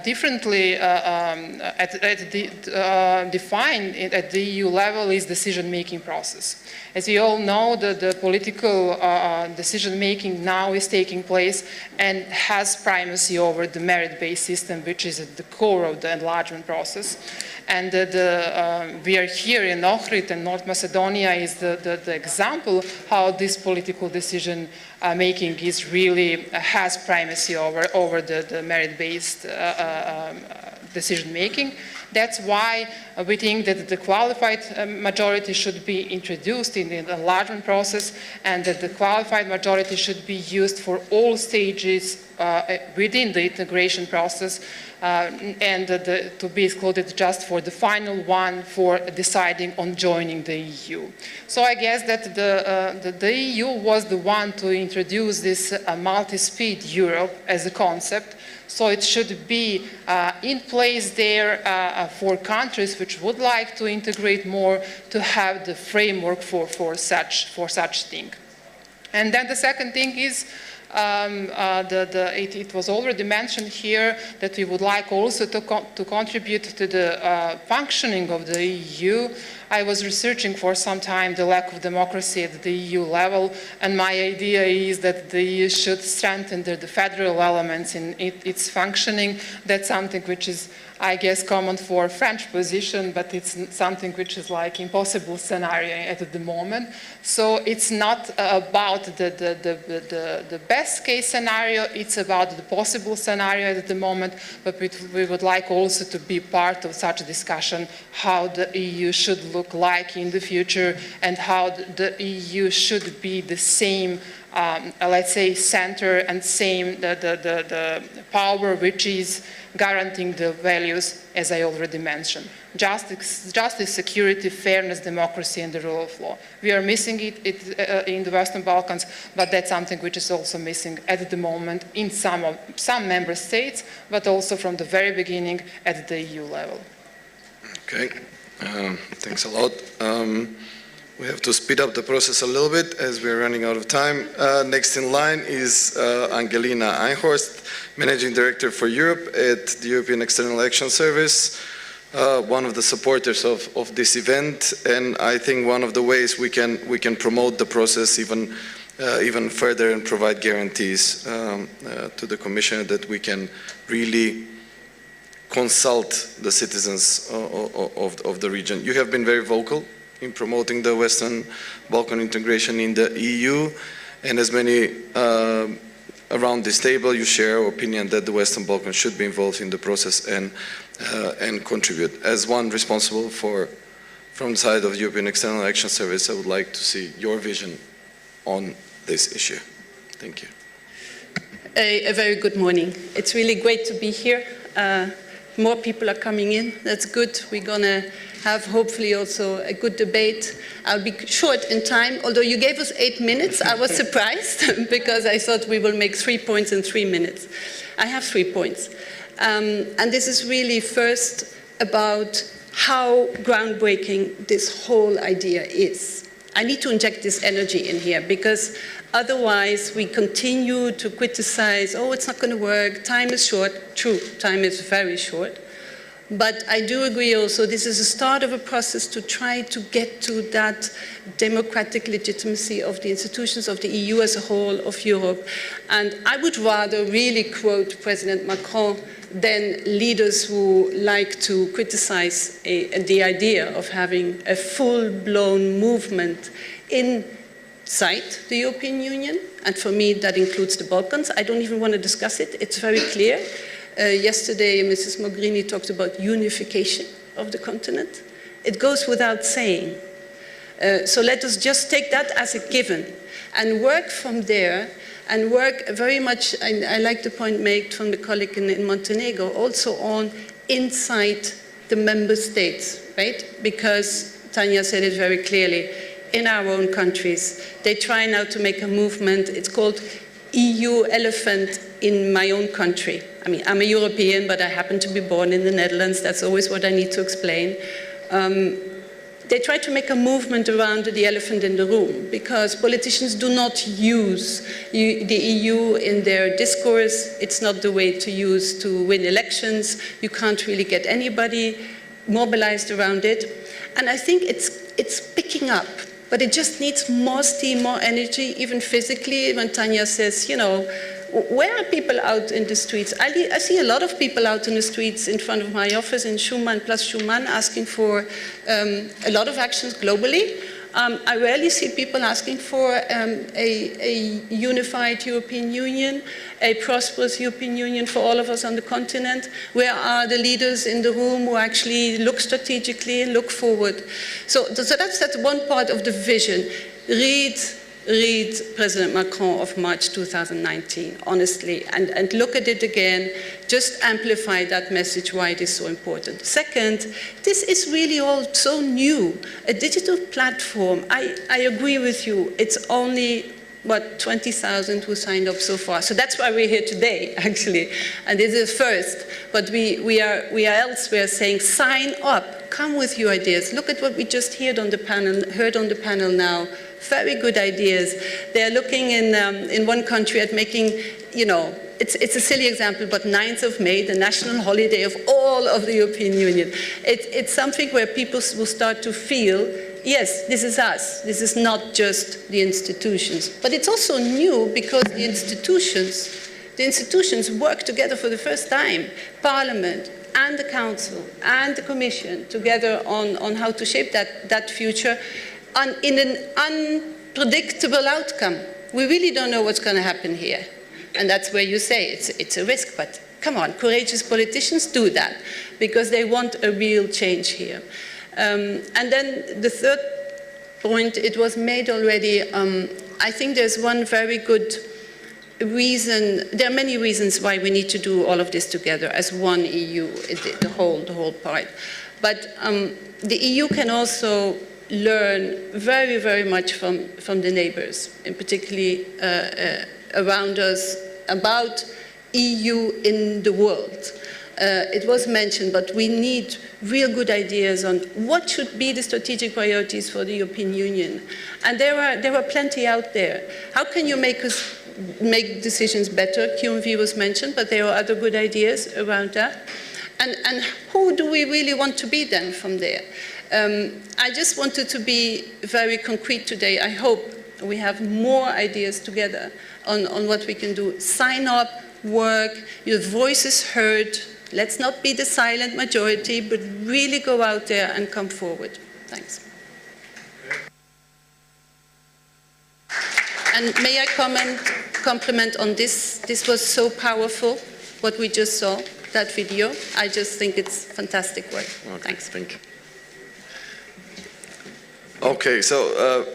differently defined at the EU level is decision-making process. As you all know, the political decision-making now is taking place and has primacy over the merit-based system, which is at the core of the enlargement process. And we are here in Ohrid, and North Macedonia is the example how this political decision making is really has primacy over the merit-based decision making. That's why we think that the qualified majority should be introduced in the enlargement process, and that the qualified majority should be used for all stages within the integration process, and to be excluded just for the final one for deciding on joining the EU. So I guess that the EU was the one to introduce this multi-speed Europe as a concept. So it should be in place there for countries which would like to integrate more, to have the framework for such thing. And then the second thing is It was already mentioned here that we would like also to contribute to the functioning of the EU. I was researching for some time the lack of democracy at the EU level, and my idea is that the EU should strengthen the federal elements in its functioning. That's something which is, I guess, common for French position, but it's something which is like impossible scenario at the moment. So it's not about the best case scenario, it's about the possible scenario at the moment, but we would like also to be part of such a discussion, how the EU should look like in the future and how the EU should be the same let's say, center and same the power which is guaranteeing the values, as I already mentioned. Justice, security, fairness, democracy, and the rule of law. We are missing it in the Western Balkans, but that's something which is also missing at the moment in some member states, but also from the very beginning at the EU level. Okay, thanks a lot. We have to speed up the process a little bit as we're running out of time. Next in line is Angelina Einhorst, Managing Director for Europe at the European External Action Service, one of the supporters of this event, and I think one of the ways we can promote the process even further and provide guarantees to the Commissioner that we can really consult the citizens of the region. You have been very vocal in promoting the Western Balkan integration in the EU, and as many around this table, you share our opinion that the Western Balkans should be involved in the process and contribute. As one responsible from the side of the European External Action Service, I would like to see your vision on this issue. Thank you. A very good morning. It's really great to be here. More people are coming in. That's good. We're going to have hopefully also a good debate. I'll be short in time. Although you gave us 8 minutes, I was surprised because I thought we will make 3 points in 3 minutes. I have 3 points. And this is really first about how groundbreaking this whole idea is. I need to inject this energy in here because otherwise we continue to criticize, oh, it's not going to work, time is short. True, time is very short. But I do agree also this is the start of a process to try to get to that democratic legitimacy of the institutions of the EU as a whole, of Europe. And I would rather really quote President Macron than leaders who like to criticize the idea of having a full-blown movement inside the European Union. And for me, that includes the Balkans. I don't even want to discuss it. It's very clear. Yesterday, Mrs. Mogherini talked about unification of the continent. It goes without saying. So let us just take that as a given and work from there and work very much, and I like the point made from the colleague in Montenegro, also on inside the member states, right? Because Tanya said it very clearly, in our own countries, they try now to make a movement. It's called EU Elephant in my own country. I mean, I'm a European, but I happen to be born in the Netherlands. That's always what I need to explain. They try to make a movement around the elephant in the room because politicians do not use the EU in their discourse. It's not the way to use to win elections. You can't really get anybody mobilized around it. And I think it's picking up. But it just needs more steam, more energy, even physically. When Tanya says, you know, where are people out in the streets? I see a lot of people out in the streets in front of my office in Schumann, Place Schumann, asking for a lot of actions globally. I rarely see people asking for a unified European Union, a prosperous European Union for all of us on the continent. Where are the leaders in the room who actually look strategically and look forward? So that's one part of the vision. Read President Macron of March 2019, honestly, and look at it again. Just amplify that message, why it is so important. Second, this is really all so new. A digital platform, I agree with you, it's only, 20,000 who signed up so far. So that's why we're here today, actually. And this is first, but we are elsewhere saying, sign up, come with your ideas. Look at what we just heard on the panel now very good ideas. They're looking in one country at making, it's a silly example, but 9th of May, the national holiday of all of the European Union. It's something where people will start to feel, yes, this is us. This is not just the institutions. But it's also new because the institutions work together for the first time. Parliament and the Council and the Commission together on how to shape that future in an unpredictable outcome. We really don't know what's going to happen here. And that's where you say it's a risk, but come on, courageous politicians do that because they want a real change here. And then the third point, it was made already, I think there's one very good reason, there are many reasons why we need to do all of this together as one EU, the whole part. But the EU can also learn very, very much from the neighbors, and particularly around us, about EU in the world. It was mentioned, but we need real good ideas on what should be the strategic priorities for the European Union. And there are plenty out there. How can you make decisions better? QMV was mentioned, but there are other good ideas around that. And who do we really want to be then from there? I just wanted to be very concrete today. I hope we have more ideas together on what we can do. Sign up, work, your voice is heard. Let's not be the silent majority, but really go out there and come forward. Thanks. And may I compliment on this? This was so powerful, what we just saw, that video. I just think it's fantastic work. Okay, thanks. Thank you. Okay, so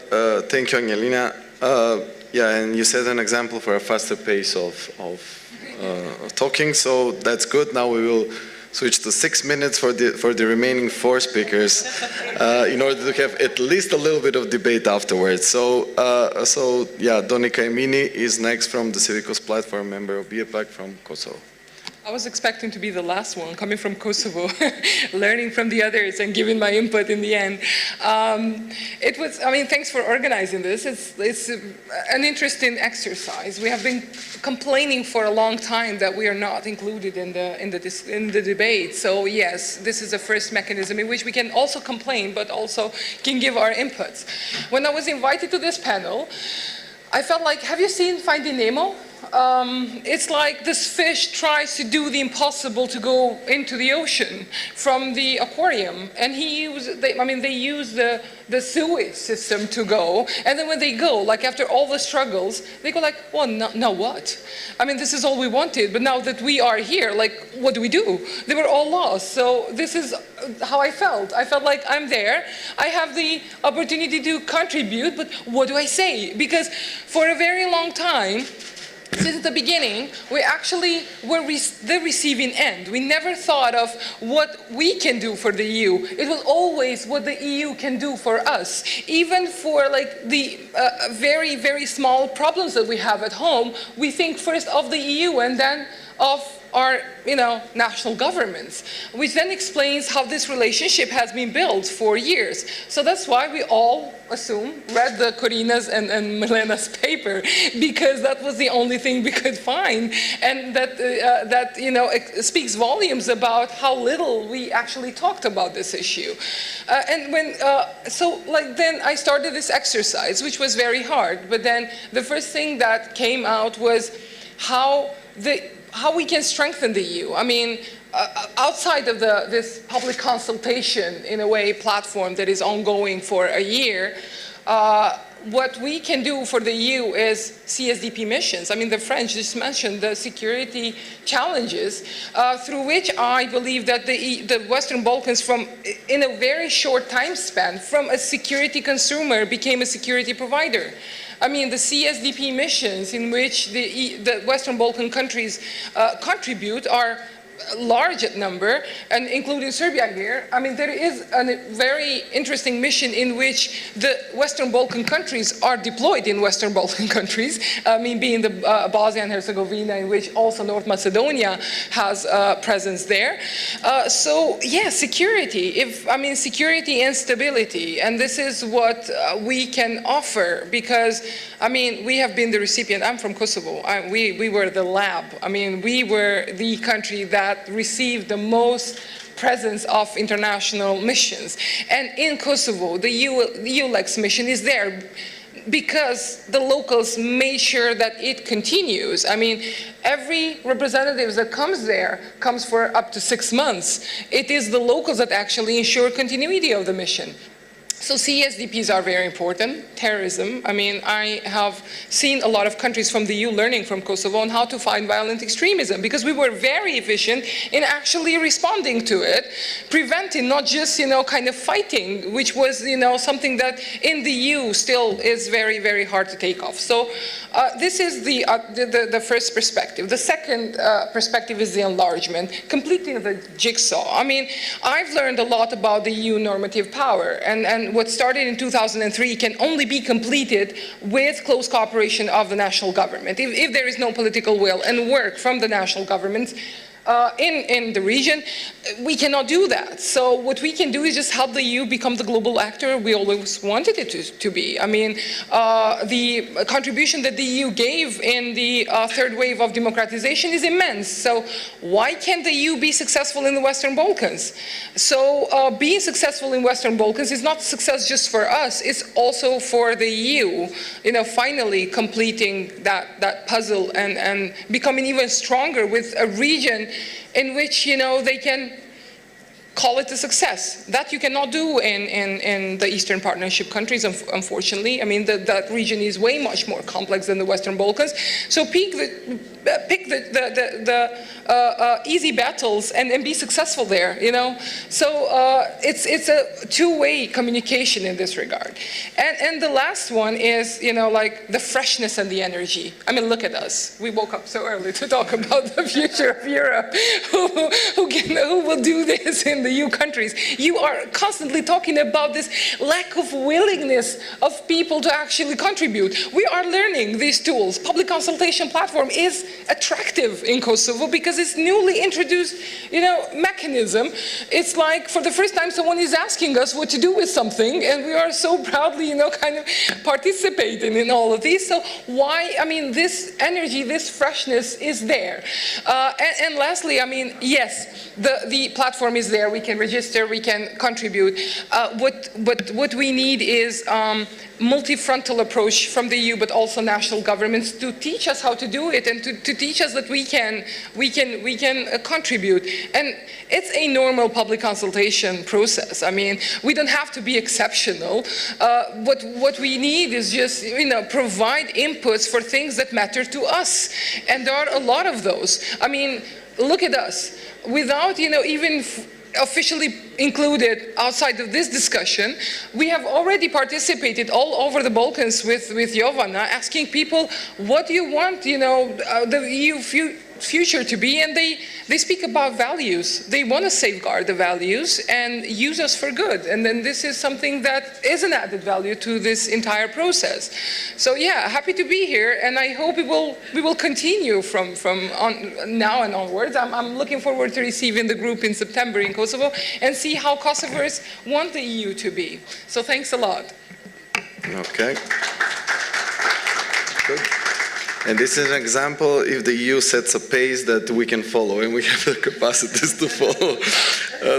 thank you, Angelina. Yeah, and you set an example for a faster pace of talking, so that's good. Now we will switch to 6 minutes for the remaining 4 speakers in order to have at least a little bit of debate afterwards. So yeah, Donika Emini is next from the Civicus platform, member of BIEPAC from Kosovo. I was expecting to be the last one, coming from Kosovo, learning from the others and giving my input in the end. Thanks for organizing this. It's an interesting exercise. We have been complaining for a long time that we are not included in the debate. So yes, this is the first mechanism in which we can also complain, but also can give our inputs. When I was invited to this panel, I felt like, have you seen Finding Nemo? It's like this fish tries to do the impossible to go into the ocean from the aquarium, and they use the sewage system to go, and then when they go, like after all the struggles, they go like, well, now what? I mean, this is all we wanted, but now that we are here, like, what do we do? They were all lost. So this is how I felt. I felt like I'm there. I have the opportunity to contribute, but what do I say? Because for a very long time, since the beginning, we actually were the receiving end. We never thought of what we can do for the EU. It was always what the EU can do for us. Even for like the very, very small problems that we have at home, we think first of the EU and then of our national governments, which then explains how this relationship has been built for years. So that's why we all read the Corina's and Milena's paper, because that was the only thing we could find, and that it speaks volumes about how little we actually talked about this issue. Then I started this exercise, which was very hard. But then the first thing that came out was how we can strengthen the EU. I mean, outside of this public consultation, in a way, platform that is ongoing for a year, what we can do for the EU is CSDP missions. I mean, the French just mentioned the security challenges through which I believe that the Western Balkans, in a very short time span, from a security consumer became a security provider. I mean, the CSDP missions in which the Western Balkan countries contribute are large number, and including Serbia here. I mean, there is a very interesting mission in which the Western Balkan countries are deployed in Western Balkan countries. I mean, being the Bosnia and Herzegovina, in which also North Macedonia has presence there. So yeah, security. Security and stability, and this is what we can offer, because I mean, we have been the recipient. I'm from Kosovo. We were the lab. I mean, we were the country that received the most presence of international missions. And in Kosovo, the EULEX mission is there because the locals made sure that it continues. I mean, every representative that comes there comes for up to 6 months. It is the locals that actually ensure continuity of the mission. So CSDPs are very important. Terrorism, I mean, I have seen a lot of countries from the EU learning from Kosovo on how to fight violent extremism, because we were very efficient in actually responding to it, preventing, not just, kind of fighting, which was, something that in the EU still is very, very hard to take off. So this is the first perspective. The second perspective is the enlargement, completing the jigsaw. I mean, I've learned a lot about the EU normative power, and what started in 2003 can only be completed with close cooperation of the national government. If there is no political will and work from the national governments in the region, we cannot do that. So what we can do is just help the EU become the global actor we always wanted it to be. I mean, the contribution that the EU gave in the third wave of democratization is immense. So why can't the EU be successful in the Western Balkans? So being successful in Western Balkans is not success just for us, it's also for the EU, finally completing that puzzle and becoming even stronger with a region in which, they can call it a success. That you cannot do in the Eastern Partnership countries, unfortunately. I mean, that region is way much more complex than the Western Balkans. So pick the easy battles and be successful there, So it's a two-way communication in this regard. And the last one is, like the freshness and the energy. I mean, look at us. We woke up so early to talk about the future of Europe. Who will do this in the EU countries? You are constantly talking about this lack of willingness of people to actually contribute. We are learning these tools. Public consultation platform is attractive in Kosovo because it's newly introduced, mechanism. It's like for the first time someone is asking us what to do with something, and we are so proudly, kind of participating in all of these. So why? I mean, this energy, this freshness is there. And lastly, I mean, yes, the platform is there. We can register, we can contribute. What we need is multi-frontal approach from the EU, but also national governments to teach us how to do it and to teach us that we can contribute. And it's a normal public consultation process. I mean, we don't have to be exceptional. What we need is just, provide inputs for things that matter to us. And there are a lot of those. I mean, look at us. Without, even officially included outside of this discussion, we have already participated all over the Balkans with Jovana, asking people, what do you want, the EU future to be? And they speak about values. They want to safeguard the values and use us for good. And then this is something that is an added value to this entire process. So yeah, happy to be here, and I hope we will continue from on now and onwards. I'm looking forward to receiving the group in September in Kosovo and see how Kosovars want the EU to be. So thanks a lot. Okay. Good. And this is an example if the EU sets a pace that we can follow, and we have the capacities to follow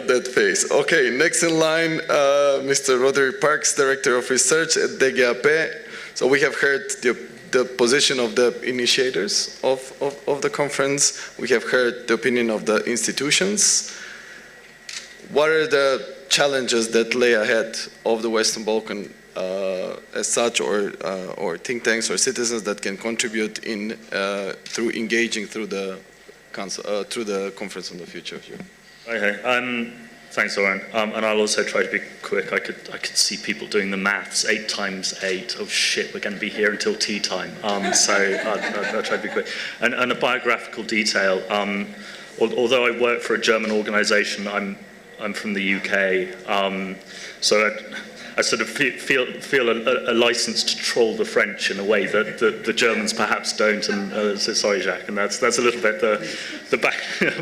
that pace. Okay, next in line, Mr. Roderick Parks, Director of Research at DGAP. So we have heard the position of the initiators of the conference. We have heard the opinion of the institutions. What are the challenges that lay ahead of the Western Balkan as such, or think tanks or citizens that can contribute in through engaging through the conference on the future of Europe? Okay. Thanks, Oren. And I'll also try to be quick. I could see people doing the maths. 8 times 8. Oh shit, we're going to be here until tea time. So I'll try to be quick. And a biographical detail. although I work for a German organisation, I'm from the UK, so I sort of feel a license to troll the French in a way that the Germans perhaps don't. And so sorry, Jacques, and that's a little bit the back.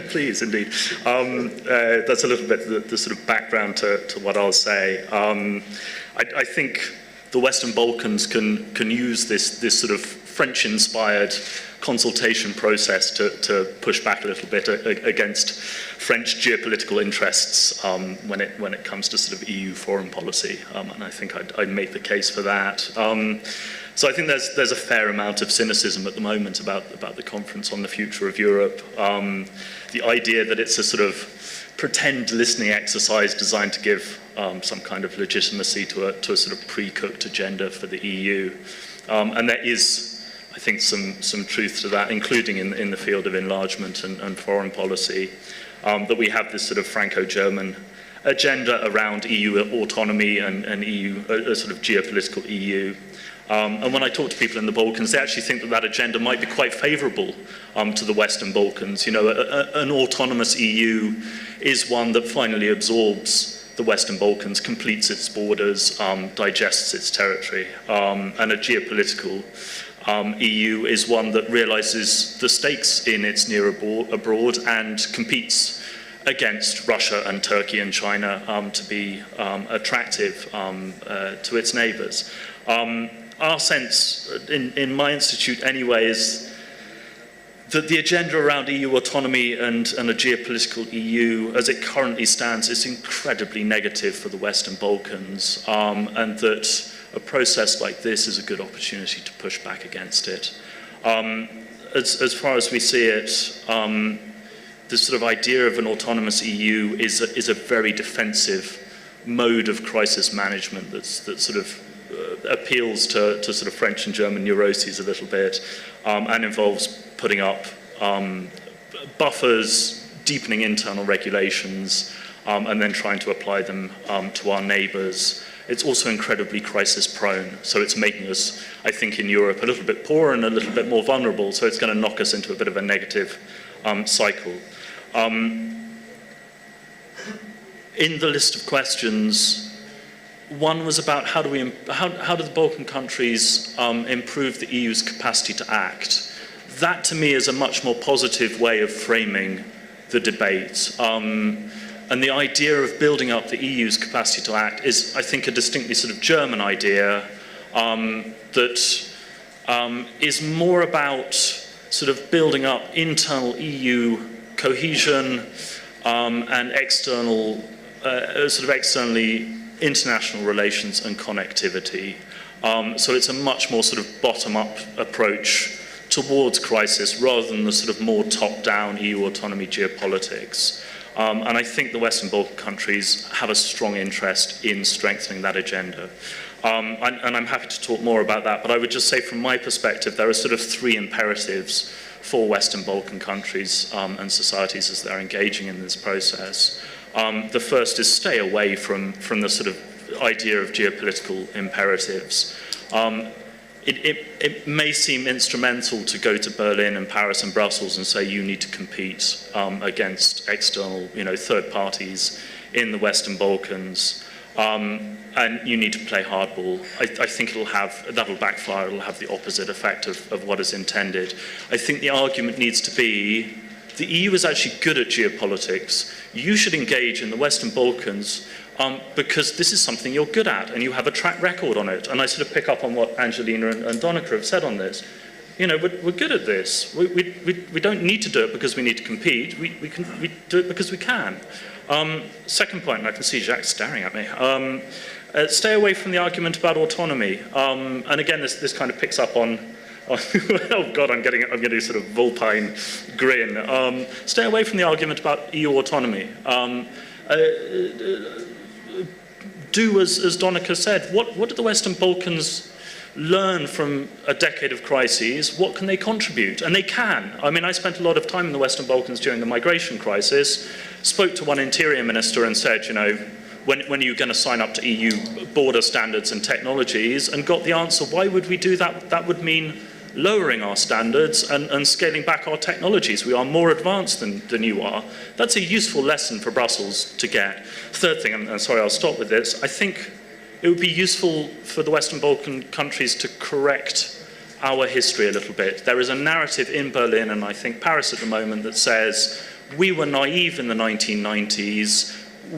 Please, indeed. That's a little bit the sort of background to what I'll say. I think the Western Balkans can use this sort of French-inspired consultation process to push back a little bit against French geopolitical interests when it comes to sort of EU foreign policy, and I think I'd make the case for that. So I think there's a fair amount of cynicism at the moment about the conference on the future of Europe. The idea that it's a sort of pretend listening exercise designed to give some kind of legitimacy to a sort of pre-cooked agenda for the EU, and there is, I think, some truth to that, including in the field of enlargement and foreign policy, that we have this sort of Franco-German agenda around EU autonomy and EU, a sort of geopolitical EU. And when I talk to people in the Balkans, they actually think that agenda might be quite favourable to the Western Balkans. You know, an autonomous EU is one that finally absorbs the Western Balkans, completes its borders, digests its territory, and a geopolitical EU is one that realises the stakes in its near abroad and competes against Russia and Turkey and China to be attractive to its neighbours. Our sense, in my institute anyway, is that the agenda around EU autonomy and a geopolitical EU, as it currently stands, is incredibly negative for the Western Balkans, and that a process like this is a good opportunity to push back against it. As far as we see it, this sort of idea of an autonomous EU is a very defensive mode of crisis management that sort of appeals to sort of French and German neuroses a little bit, and involves putting up buffers, deepening internal regulations, and then trying to apply them to our neighbours. It's also incredibly crisis prone, so it's making us, I think, in Europe a little bit poorer and a little bit more vulnerable, so it's going to knock us into a bit of a negative cycle. In the list of questions, one was about how do the Balkan countries improve the EU's capacity to act. That, to me, is a much more positive way of framing the debate. And the idea of building up the EU's capacity to act is, I think, a distinctly sort of German idea that is more about sort of building up internal EU cohesion and external, sort of externally international relations and connectivity. So it's a much more sort of bottom-up approach towards crisis rather than the sort of more top-down EU autonomy geopolitics. And I think the Western Balkan countries have a strong interest in strengthening that agenda. And I'm happy to talk more about that, but I would just say from my perspective, there are sort of three imperatives for Western Balkan countries and societies as they're engaging in this process. The first is stay away from the sort of idea of geopolitical imperatives. It may seem instrumental to go to Berlin and Paris and Brussels and say you need to compete against external, third parties in the Western Balkans, and you need to play hardball. I think that'll backfire. It'll have the opposite effect of what is intended. I think the argument needs to be the EU is actually good at geopolitics. You should engage in the Western Balkans because this is something you're good at and you have a track record on it. And I sort of pick up on what Angelina and Donica have said on this. We're good at this. We don't need to do it because we need to compete. We do it because we can. Second point, and I can see Jacques staring at me. Stay away from the argument about autonomy. And again, this kind of picks up on oh God, I'm getting a sort of vulpine grin. Stay away from the argument about EU autonomy. Do as Donica said. What did the Western Balkans learn from a decade of crises? What can they contribute? And they can. I mean, I spent a lot of time in the Western Balkans during the migration crisis. Spoke to one interior minister and said, when are you going to sign up to EU border standards and technologies? And got the answer, why would we do that? That would mean lowering our standards and scaling back our technologies. We are more advanced than you are. That's a useful lesson for Brussels to get. Third thing, and sorry, I'll stop with this, I think it would be useful for the Western Balkan countries to correct our history a little bit. There is a narrative in Berlin and I think Paris at the moment that says we were naive in the 1990s,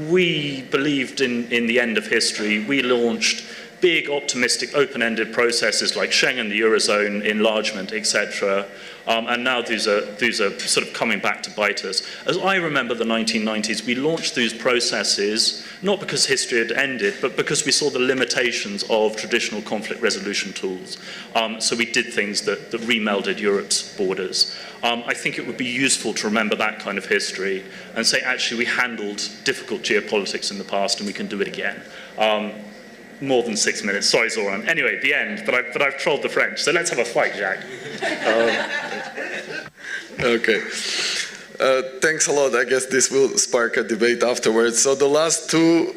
we believed in the end of history, we launched big, optimistic, open-ended processes like Schengen, the Eurozone, enlargement, etc. And now these are sort of coming back to bite us. As I remember the 1990s, we launched these processes not because history had ended, but because we saw the limitations of traditional conflict resolution tools. So we did things that remelded Europe's borders. I think it would be useful to remember that kind of history and say, actually, we handled difficult geopolitics in the past and we can do it again. More than 6 minutes. Sorry, Zoran. Anyway, the end. But I've trolled the French. So let's have a fight, Jacques. Okay. Thanks a lot. I guess this will spark a debate afterwards. So the last two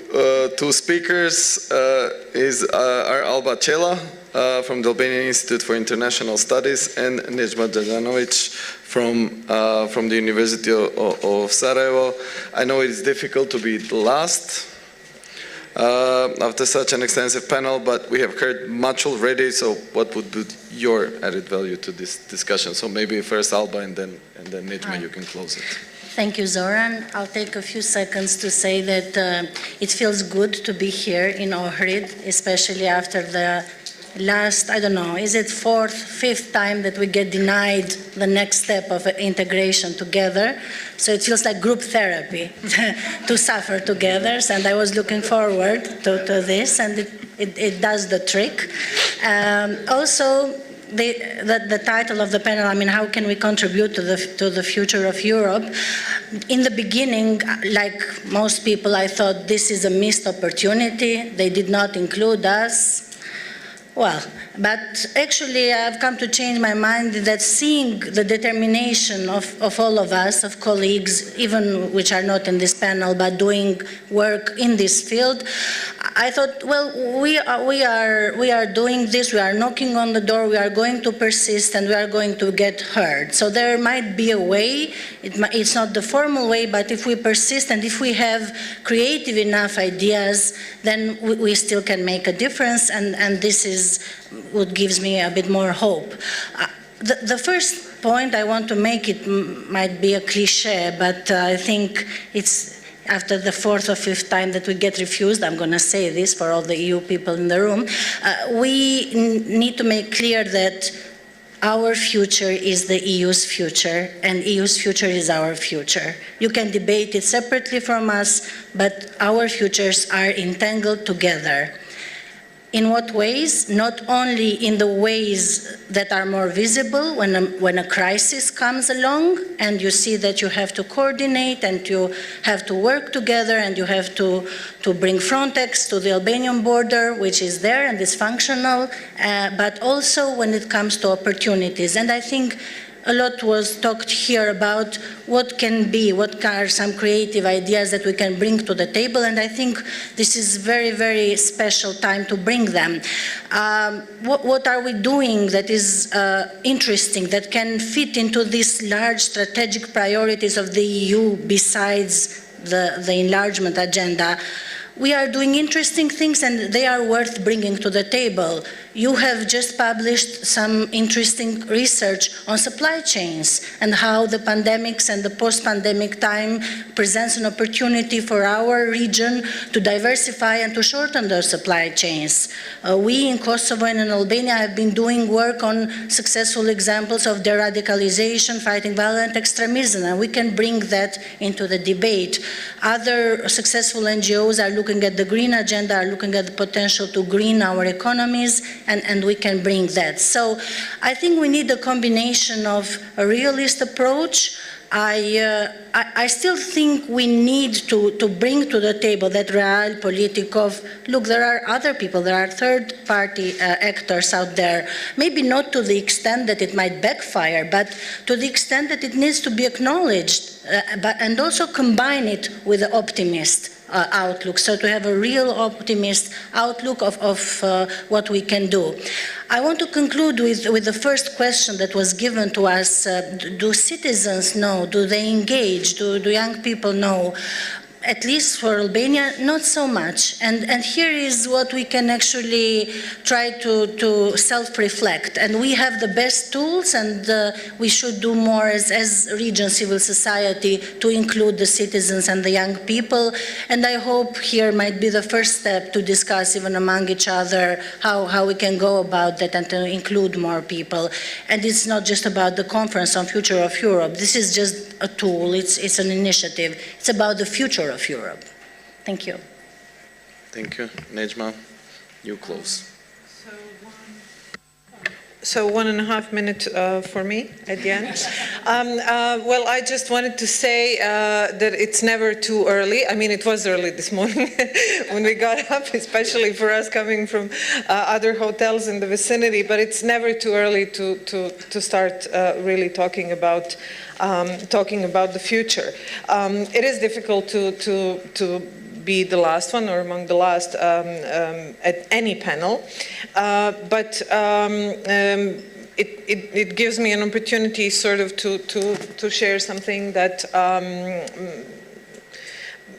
speakers are Alba Cela from the Albanian Institute for International Studies and Nejma Đađanović from the University of Sarajevo. I know it is difficult to be the last after such an extensive panel, but we have heard much already, so what would be your added value to this discussion? So maybe first Alba and then Nejma, you can close it. Thank you, Zoran. I'll take a few seconds to say that it feels good to be here in Ohrid, especially after the last, I don't know, is it fourth, fifth time that we get denied the next step of integration together. So it feels like group therapy to suffer together. And I was looking forward to this, and it does the trick. Also, the title of the panel, I mean, how can we contribute to the future of Europe? In the beginning, like most people, I thought this is a missed opportunity. They did not include us. Well, but actually I've come to change my mind that seeing the determination of all of us, of colleagues, even which are not in this panel, but doing work in this field, I thought, well, we are doing this, we are knocking on the door, we are going to persist, and we are going to get heard. So there might be a way, it's not the formal way, but if we persist and if we have creative enough ideas, then we still can make a difference, and this is what gives me a bit more hope. The first point I want to make, it might be a cliche, but I think it's after the fourth or fifth time that we get refused, I'm going to say this for all the EU people in the room, we need to make clear that our future is the EU's future, and EU's future is our future. You can debate it separately from us, but our futures are entangled together. In what ways? Not only in the ways that are more visible when a crisis comes along and you see that you have to coordinate and you have to work together and you have to bring Frontex to the Albanian border, which is there and is functional, but also when it comes to opportunities. And I think a lot was talked here about what can be, what are some creative ideas that we can bring to the table, and I think this is very, very special time to bring them. What are we doing that is interesting, that can fit into these large strategic priorities of the EU besides the enlargement agenda? We are doing interesting things and they are worth bringing to the table. You have just published some interesting research on supply chains and how the pandemics and the post-pandemic time presents an opportunity for our region to diversify and to shorten their supply chains. We in Kosovo and in Albania have been doing work on successful examples of de-radicalization, fighting violent extremism, and we can bring that into the debate. Other successful NGOs are looking at the green agenda, are looking at the potential to green our economies, and we can bring that. So I think we need a combination of a realist approach. I still think we need to bring to the table that realpolitik of, look, there are other people, there are third-party actors out there, maybe not to the extent that it might backfire, but to the extent that it needs to be acknowledged, and also combine it with the optimist. outlook, so to have a real optimist outlook of what we can do. I want to conclude with the first question that was given to us. Do citizens know? Do they engage? Do young people know? At least for Albania, not so much. And here is what we can actually try to self-reflect. And we have the best tools, and we should do more as region civil society to include the citizens and the young people. And I hope here might be the first step to discuss even among each other how we can go about that and to include more people. And it's not just about the conference on future of Europe. This is just a tool, it's an initiative. It's about the future of Europe. Thank you. Thank you. Nejma, you close. So 1.5 minutes for me at the end. Well, I just wanted to say that it's never too early. I mean, it was early this morning when we got up, especially for us coming from other hotels in the vicinity, but it's never too early to start really talking about the future. It is difficult to be the last one or among the last at any panel, but it gives me an opportunity sort of to share something that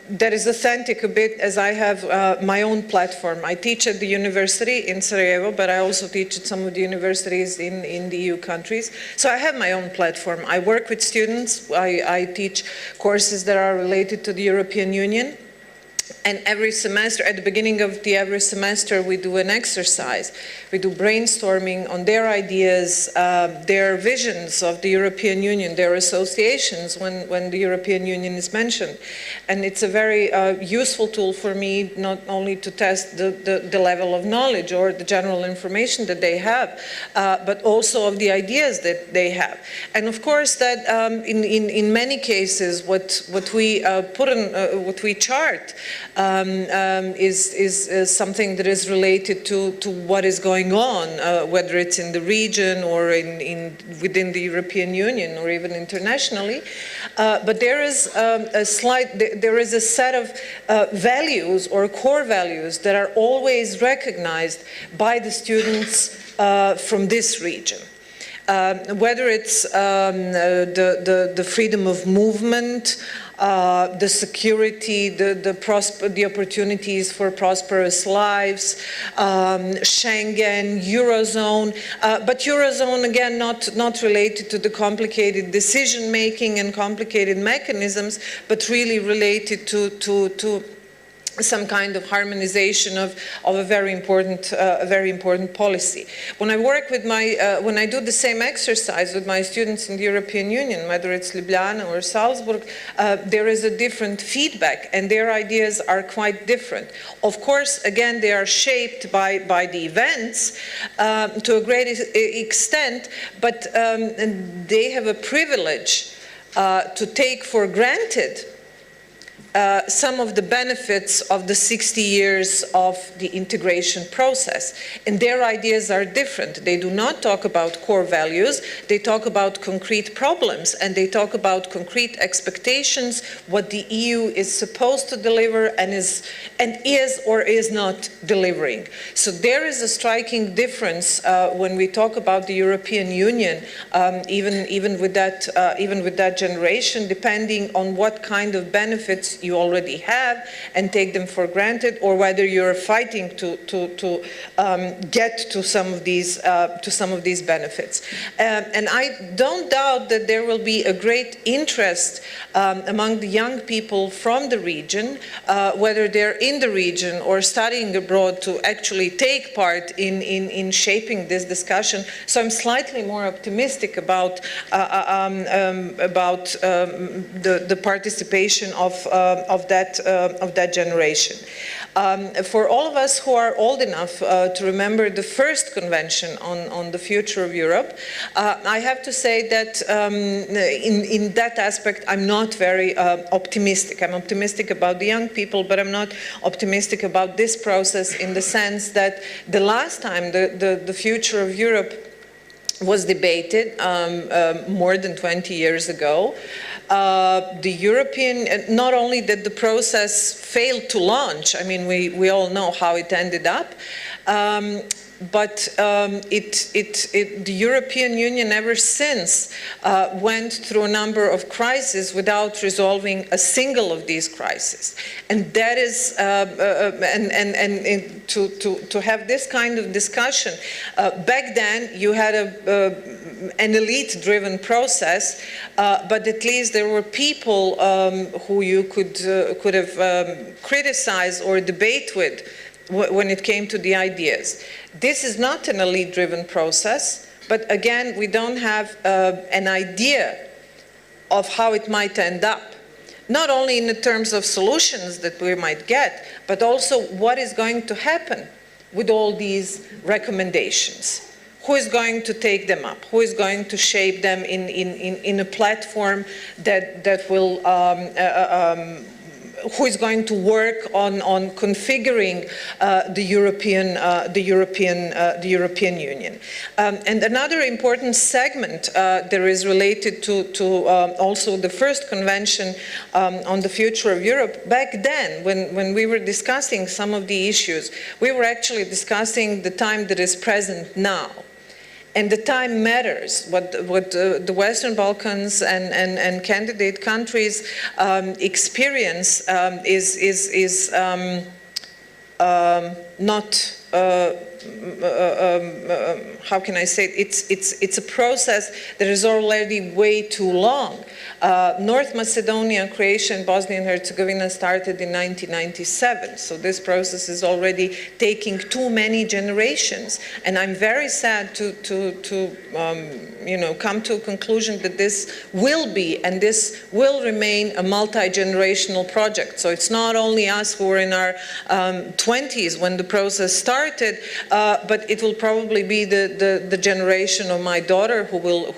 that is authentic a bit, as I have my own platform. I teach at the university in Sarajevo, but I also teach at some of the universities in the EU countries. So I have my own platform. I work with students. I teach courses that are related to the European Union. And every semester, at the beginning of every semester, we do an exercise. We do brainstorming on their ideas, their visions of the European Union, their associations when the European Union is mentioned. And it's a very useful tool for me, not only to test the level of knowledge or the general information that they have, but also of the ideas that they have. And of course, that in many cases, what we put in, what we chart, is something that is related to what is going on, whether it's in the region or within the European Union or even internationally. But there is there is a set of values or core values that are always recognized by the students from this region. Whether it's the freedom of movement, the security, the opportunities for prosperous lives, Schengen, Eurozone, but Eurozone again not related to the complicated decision making and complicated mechanisms, but really related to some kind of harmonization of a very important policy. When I work with when I do the same exercise with my students in the European Union, whether it's Ljubljana or Salzburg, there is a different feedback, and their ideas are quite different. Of course, again, they are shaped by the events to a great extent, but they have a privilege to take for granted some of the benefits of the 60 years of the integration process. And their ideas are different. They do not talk about core values, they talk about concrete problems, and they talk about concrete expectations, what the EU is supposed to deliver and is or is not delivering. So there is a striking difference when we talk about the European Union, even with that generation, depending on what kind of benefits you already have and take them for granted, or whether you're fighting to get to some of these benefits. And I don't doubt that there will be a great interest among the young people from the region, whether they're in the region or studying abroad, to actually take part in shaping this discussion. So I'm slightly more optimistic about the participation of that generation. For all of us who are old enough to remember the first convention on the future of Europe, I have to say that in that aspect I'm not very optimistic. I'm optimistic about the young people, but I'm not optimistic about this process, in the sense that the last time the future of Europe was debated more than 20 years ago. The European, not only did the process fail to launch, I mean, we all know how it ended up, but the European Union ever since went through a number of crises without resolving a single of these crises. And that is, to have this kind of discussion, back then you had an elite-driven process, but at least there were people who you could have criticized or debate with when it came to the ideas. This is not an elite-driven process, but again, we don't have an idea of how it might end up. Not only in the terms of solutions that we might get, but also what is going to happen with all these recommendations. Who is going to take them up? Who is going to shape them in a platform that will who is going to work on configuring the European Union. And another important segment there is related to also the first convention on the future of Europe. Back then, when we were discussing some of the issues, we were actually discussing the time that is present now. And the time matters. What the Western Balkans and candidate countries experience is not. How can I say it? It's a process that is already way too long. North Macedonia, Croatia, and Bosnia and Herzegovina started in 1997, so this process is already taking too many generations. And I'm very sad to come to a conclusion that this will be and this will remain a multi-generational project. So it's not only us who are in our 20s when the process started, but it will probably be the generation of my daughter who will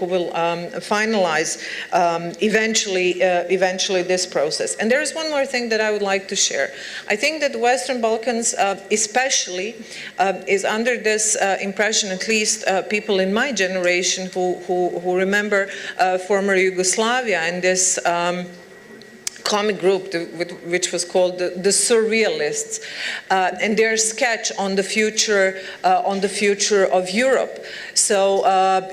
finalize eventually this process. And there is one more thing that I would like to share. I think that the Western Balkans especially is under this impression, at least people in my generation who remember former Yugoslavia and this comic group which was called the Surrealists, and their sketch on the future of Europe. So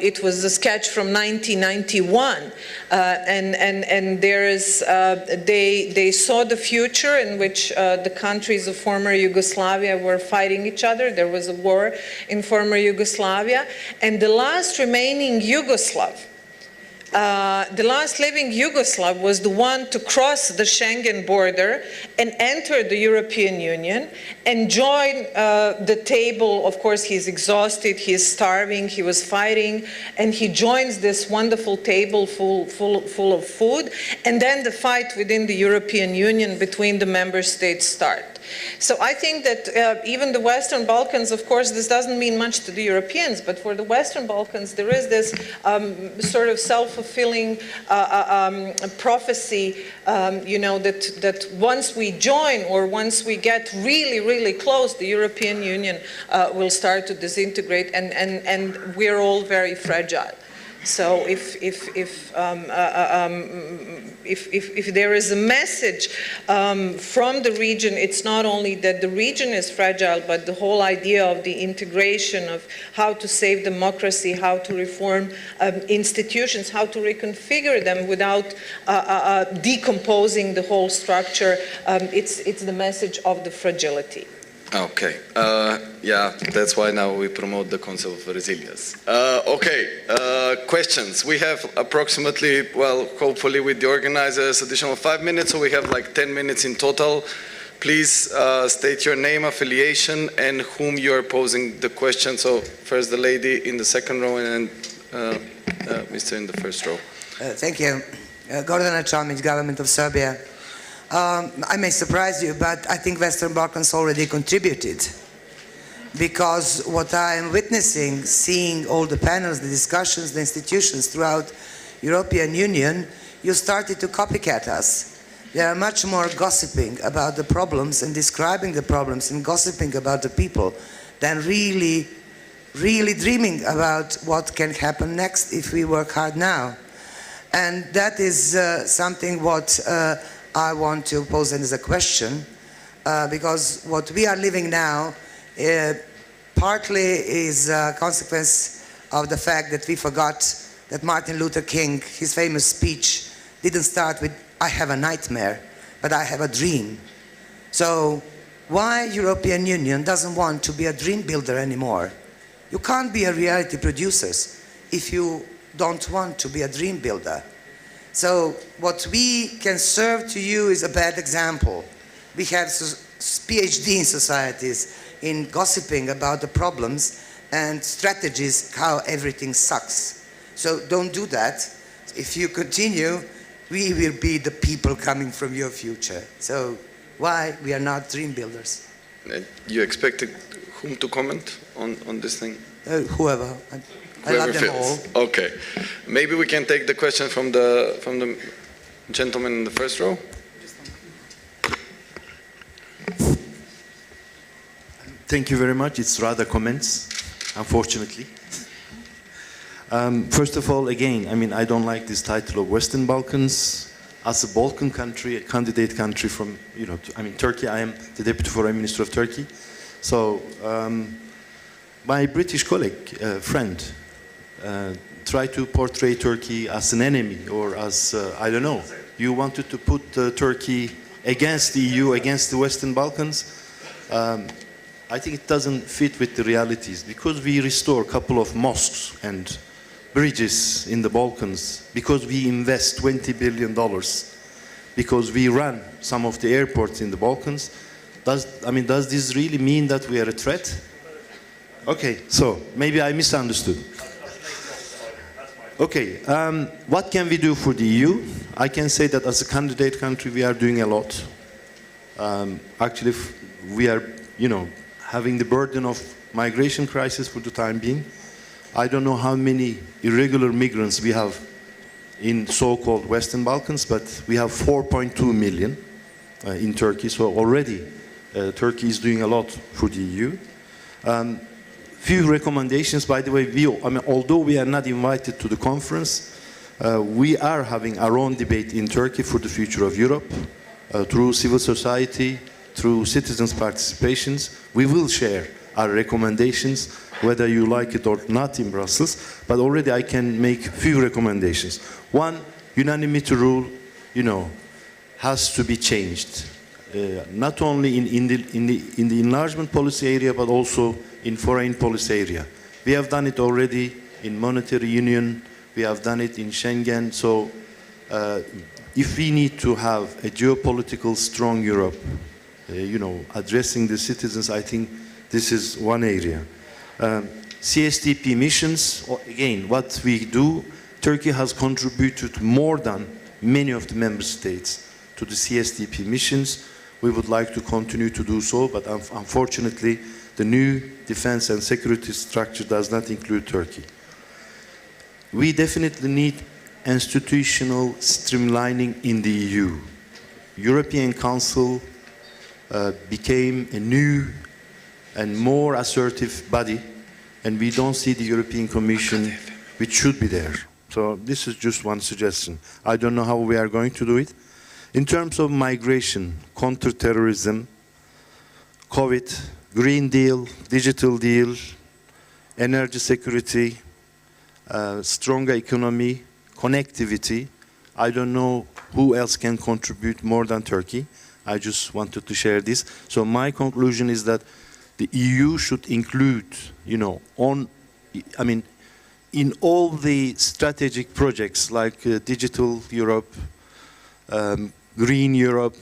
it was a sketch from 1991, and there is they saw the future in which the countries of former Yugoslavia were fighting each other. There was a war in former Yugoslavia, and the last remaining Yugoslav, the last living Yugoslav was the one to cross the Schengen border and enter the European Union and join the table. Of course, he's exhausted, he's starving, he was fighting, and he joins this wonderful table full of food, and then the fight within the European Union between the member states start. So I think that even the Western Balkans, of course, this doesn't mean much to the Europeans, but for the Western Balkans, there is this sort of self-fulfilling prophecy, that once we join or once we get really, really close, the European Union will start to disintegrate, and we're all very fragile. So if there is a message from the region, it's not only that the region is fragile, but the whole idea of the integration of how to save democracy, how to reform institutions, how to reconfigure them without decomposing the whole structure. It's the message of the fragility. Okay, yeah, that's why now we promote the concept of resilience. Okay, questions. We have approximately, well, hopefully with the organizers, additional 5 minutes, so we have like 10 minutes in total. Please state your name, affiliation, and whom you are posing the question. So first the lady in the second row, and then Mr. in the first row. Thank you. Gordana Čomić, Government of Serbia. I may surprise you, but I think Western Balkans already contributed, because what I am witnessing, seeing all the panels, the discussions, the institutions throughout European Union, you started to copycat us. They are much more gossiping about the problems and describing the problems and gossiping about the people than really really dreaming about what can happen next if we work hard now. And that is something what I want to pose as a question, because what we are living now partly is a consequence of the fact that we forgot that Martin Luther King, his famous speech, didn't start with, "I have a nightmare, but I have a dream." So why European Union doesn't want to be a dream builder anymore? You can't be a reality producer if you don't want to be a dream builder. So what we can serve to you is a bad example. We have PhD in societies in gossiping about the problems and strategies how everything sucks. So don't do that. If you continue, we will be the people coming from your future. So why we are not dream builders? You expected whom to comment on this thing? Whoever. I love them all. Okay. Maybe we can take the question from the gentleman in the first row. Thank you very much. It's rather comments, unfortunately. First of all, again, I mean, I don't like this title of Western Balkans. As a Balkan country, a candidate country from, you know, I mean, Turkey, I am the Deputy Foreign Minister of Turkey. So, my British colleague, friend, tried to portray Turkey as an enemy or as, I don't know, you wanted to put Turkey against the EU, against the Western Balkans. I think it doesn't fit with the realities, because we restore a couple of mosques and bridges in the Balkans, because we invest $20 billion, because we run some of the airports in the Balkans. Does this really mean that we are a threat? Okay, so maybe I misunderstood. Okay, what can we do for the EU? I can say that as a candidate country, we are doing a lot. Actually, we are, you know, having the burden of migration crisis for the time being. I don't know how many irregular migrants we have in so-called Western Balkans, but we have 4.2 million in Turkey. So already Turkey is doing a lot for the EU. Few recommendations, by the way. Although we are not invited to the conference, we are having our own debate in Turkey for the future of Europe through civil society, through citizens' participations. We will share our recommendations, whether you like it or not, in Brussels, but already I can make few recommendations. One, unanimity rule, you know, has to be changed, not only in the enlargement policy area, but also in foreign policy area. We have done it already in monetary union, we have done it in Schengen, so if we need to have a geopolitical strong Europe, you know, addressing the citizens, I think this is one area. CSDP missions, again, what we do, Turkey has contributed more than many of the member states to the CSDP missions. We would like to continue to do so, but unfortunately, the new defense and security structure does not include Turkey. We definitely need institutional streamlining in the EU. European Council became a new and more assertive body, and we don't see the European Commission, which should be there. So this is just one suggestion. I don't know how we are going to do it. In terms of migration, counter-terrorism, COVID, Green Deal, Digital Deal, energy security, stronger economy, connectivity, I don't know who else can contribute more than Turkey. I just wanted to share this. So my conclusion is that the EU should include, you know, in all the strategic projects like Digital Europe, Green Europe,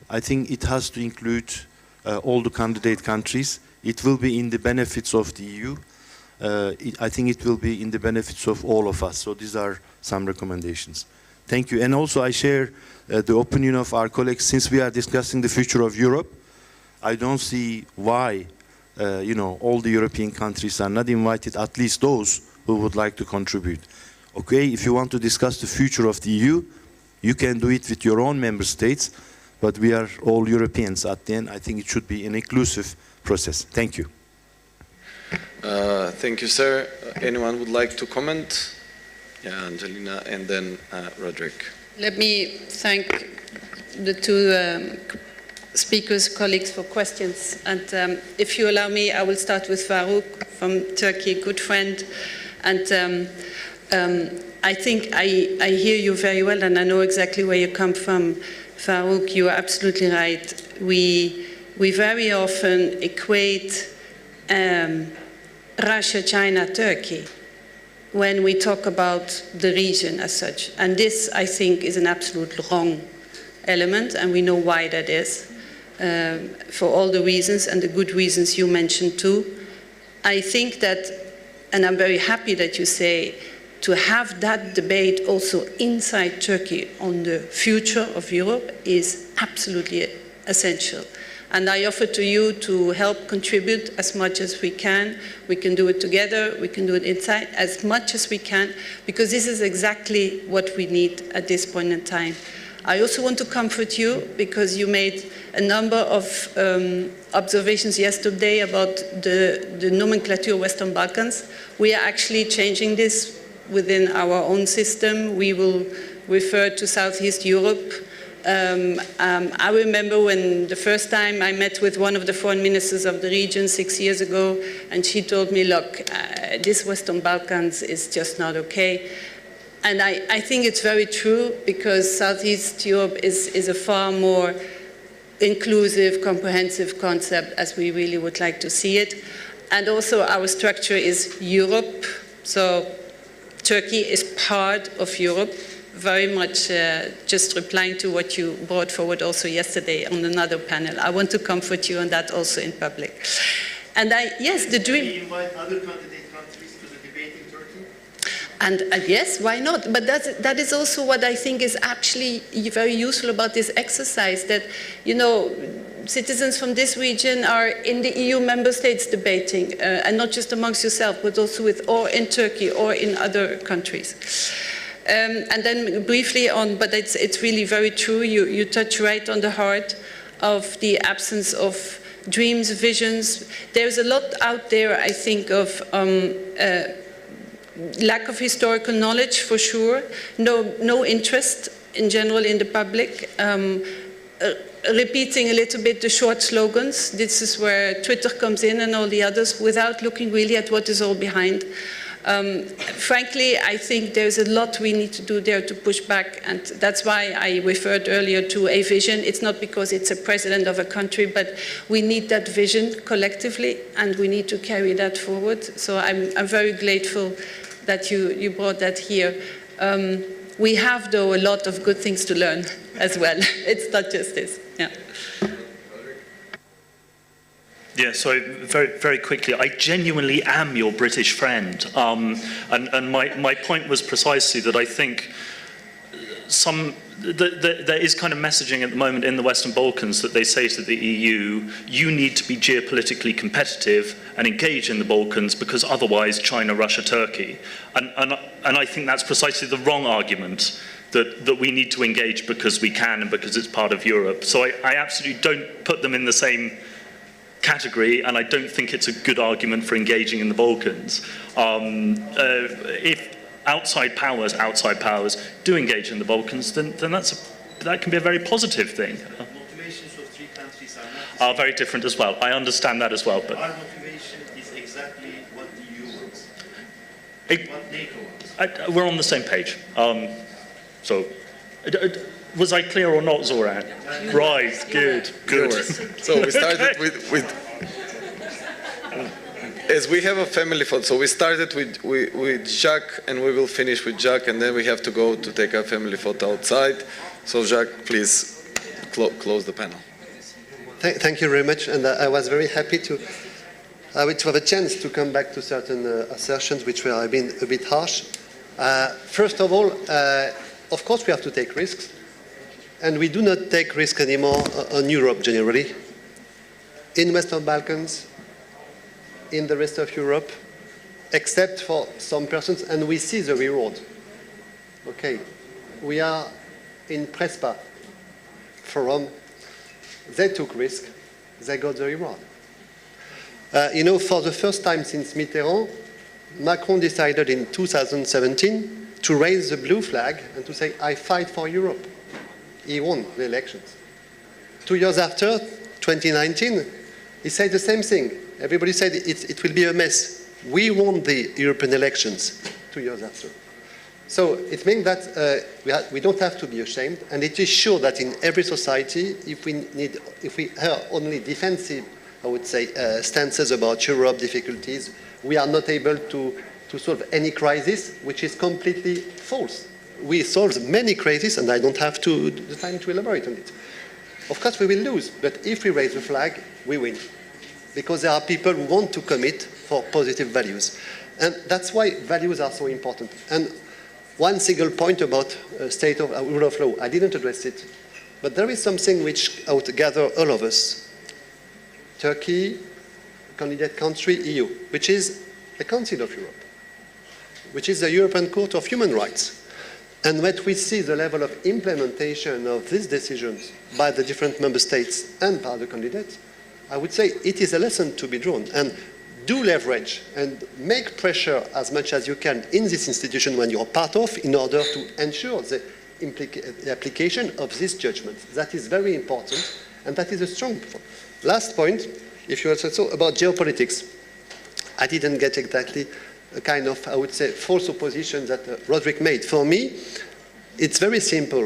I think it has to include all the candidate countries. It will be in the benefits of the EU. I think it will be in the benefits of all of us. So these are some recommendations. Thank you. And also I share the opinion of our colleagues. Since we are discussing the future of Europe, I don't see why you know, all the European countries are not invited, at least those who would like to contribute. Okay, if you want to discuss the future of the EU, you can do it with your own member states, but we are all Europeans at the end. I think it should be an inclusive process. Thank you. Thank you, sir. Anyone would like to comment? Yeah, Angelina, and then Roderick. Let me thank the two speakers, colleagues, for questions. And if you allow me, I will start with Faruk from Turkey, good friend. And I think I hear you very well, and I know exactly where you come from. Faruk, you are absolutely right. We very often equate Russia, China, Turkey when we talk about the region as such. And this, I think, is an absolute wrong element, and we know why that is, for all the reasons and the good reasons you mentioned too. I think that, and I'm very happy that you say, to have that debate also inside Turkey on the future of Europe is absolutely essential. And I offer to you to help contribute as much as we can. We can do it together, we can do it inside, as much as we can, because this is exactly what we need at this point in time. I also want to comfort you, because you made a number of observations yesterday about the nomenclature Western Balkans. We are actually changing this within our own system. We will refer to Southeast Europe. I remember when the first time I met with one of the foreign ministers of the region 6 years ago, and she told me, look, this Western Balkans is just not okay. And I think it's very true, because Southeast Europe is a far more inclusive, comprehensive concept as we really would like to see it. And also our structure is Europe, so Turkey is part of Europe. Very much just replying to what you brought forward also yesterday on another panel. I want to comfort you on that also in public. And yes, the dream. Can we invite other candidate countries to the debate in Turkey? And yes, why not? But that is also what I think is actually very useful about this exercise, that, you know, citizens from this region are in the EU member states debating, and not just amongst yourself, but also with, or in Turkey or in other countries. And then briefly on, but it's really very true, you touch right on the heart of the absence of dreams, visions. There's a lot out there, I think, of lack of historical knowledge, for sure, no interest in general in the public, repeating a little bit the short slogans. This is where Twitter comes in and all the others, without looking really at what is all behind. Frankly, I think there's a lot we need to do there to push back, and that's why I referred earlier to a vision. It's not because it's a president of a country, but we need that vision collectively, and we need to carry that forward. So I'm very grateful that you brought that here. We have, though, a lot of good things to learn as well. It's not just this. Yeah. Yeah, so very, very quickly, I genuinely am your British friend. And my point was precisely that I think there is kind of messaging at the moment in the Western Balkans that they say to the EU, you need to be geopolitically competitive and engage in the Balkans, because otherwise China, Russia, Turkey. And I think that's precisely the wrong argument, that we need to engage because we can and because it's part of Europe. So I absolutely don't put them in the same category, and I don't think it's a good argument for engaging in the Balkans. If outside powers do engage in the Balkans, then that can be a very positive thing. Motivations of three countries are very different as well. I understand that as well. But our motivation is exactly what the EU wants. What NATO wants. We're on the same page. Was I clear or not, Zoran? Right, good. So we started with as we have a family photo, so we started with Jacques, and we will finish with Jacques, and then we have to go to take a family photo outside. So Jacques, please close the panel. Thank you very much, and I was very happy to have a chance to come back to certain assertions which were being a bit harsh. First of all, of course we have to take risks, and we do not take risks anymore on Europe generally, in Western Balkans, in the rest of Europe, except for some persons, and we see the reward. Okay, we are in Prespa Forum. They took risk, they got the reward. For the first time since Mitterrand, Macron decided in 2017 to raise the blue flag and to say, I fight for Europe. He won the elections. 2 years after, 2019, he said the same thing. Everybody said it will be a mess. We won the European elections 2 years after. So it means that we don't have to be ashamed, and it is sure that in every society, if we have only defensive, I would say, stances about Europe difficulties, we are not able to solve any crisis, which is completely false. We solve many crises, and I don't have the time to elaborate on it. Of course, we will lose, but if we raise the flag, we win. Because there are people who want to commit for positive values. And that's why values are so important. And one single point about state of rule of law, I didn't address it, but there is something which I would gather all of us. Turkey, candidate country, EU, which is the Council of Europe, which is the European Court of Human Rights. And when we see the level of implementation of these decisions by the different member states and by the candidates, I would say it is a lesson to be drawn. And do leverage and make pressure as much as you can in this institution when you're part of in order to ensure the application of this judgment. That is very important, and that is a strong point. Last point, if you also about geopolitics, I didn't get exactly a kind of, I would say, false opposition that Roderick made. For me, it's very simple.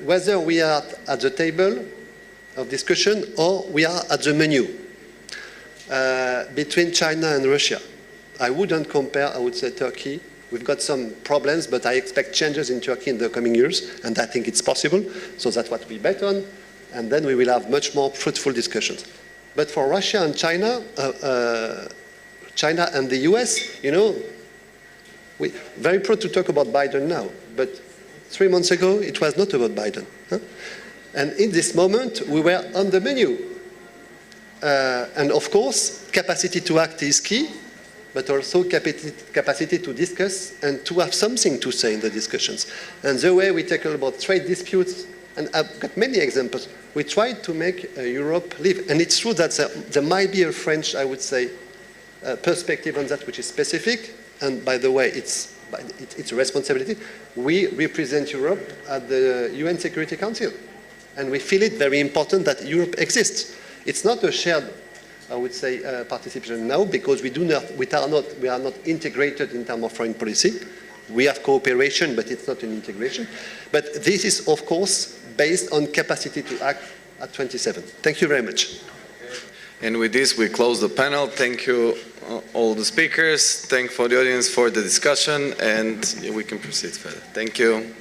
Whether we are at the table of discussion or we are at the menu between China and Russia, I wouldn't compare, I would say, Turkey. We've got some problems, but I expect changes in Turkey in the coming years, and I think it's possible. So that's what we bet on, and then we will have much more fruitful discussions. But for Russia and China, China and the US, we're very proud to talk about Biden now, but 3 months ago, it was not about Biden. And in this moment, we were on the menu. And of course, capacity to act is key, but also capacity to discuss and to have something to say in the discussions. And the way we tackle about trade disputes, and I've got many examples, we tried to make Europe live. And it's true that there might be a French, I would say, perspective on that which is specific, and by the way, it's a responsibility. We represent Europe at the UN Security Council, and we feel it very important that Europe exists. It's not a shared, I would say, participation now, because we are not integrated in terms of foreign policy. We have cooperation, but it's not an integration. But this is, of course, based on capacity to act at 27. Thank you very much. And with this, we close the panel. Thank you, all the speakers. Thank for the audience for the discussion, and we can proceed further. Thank you.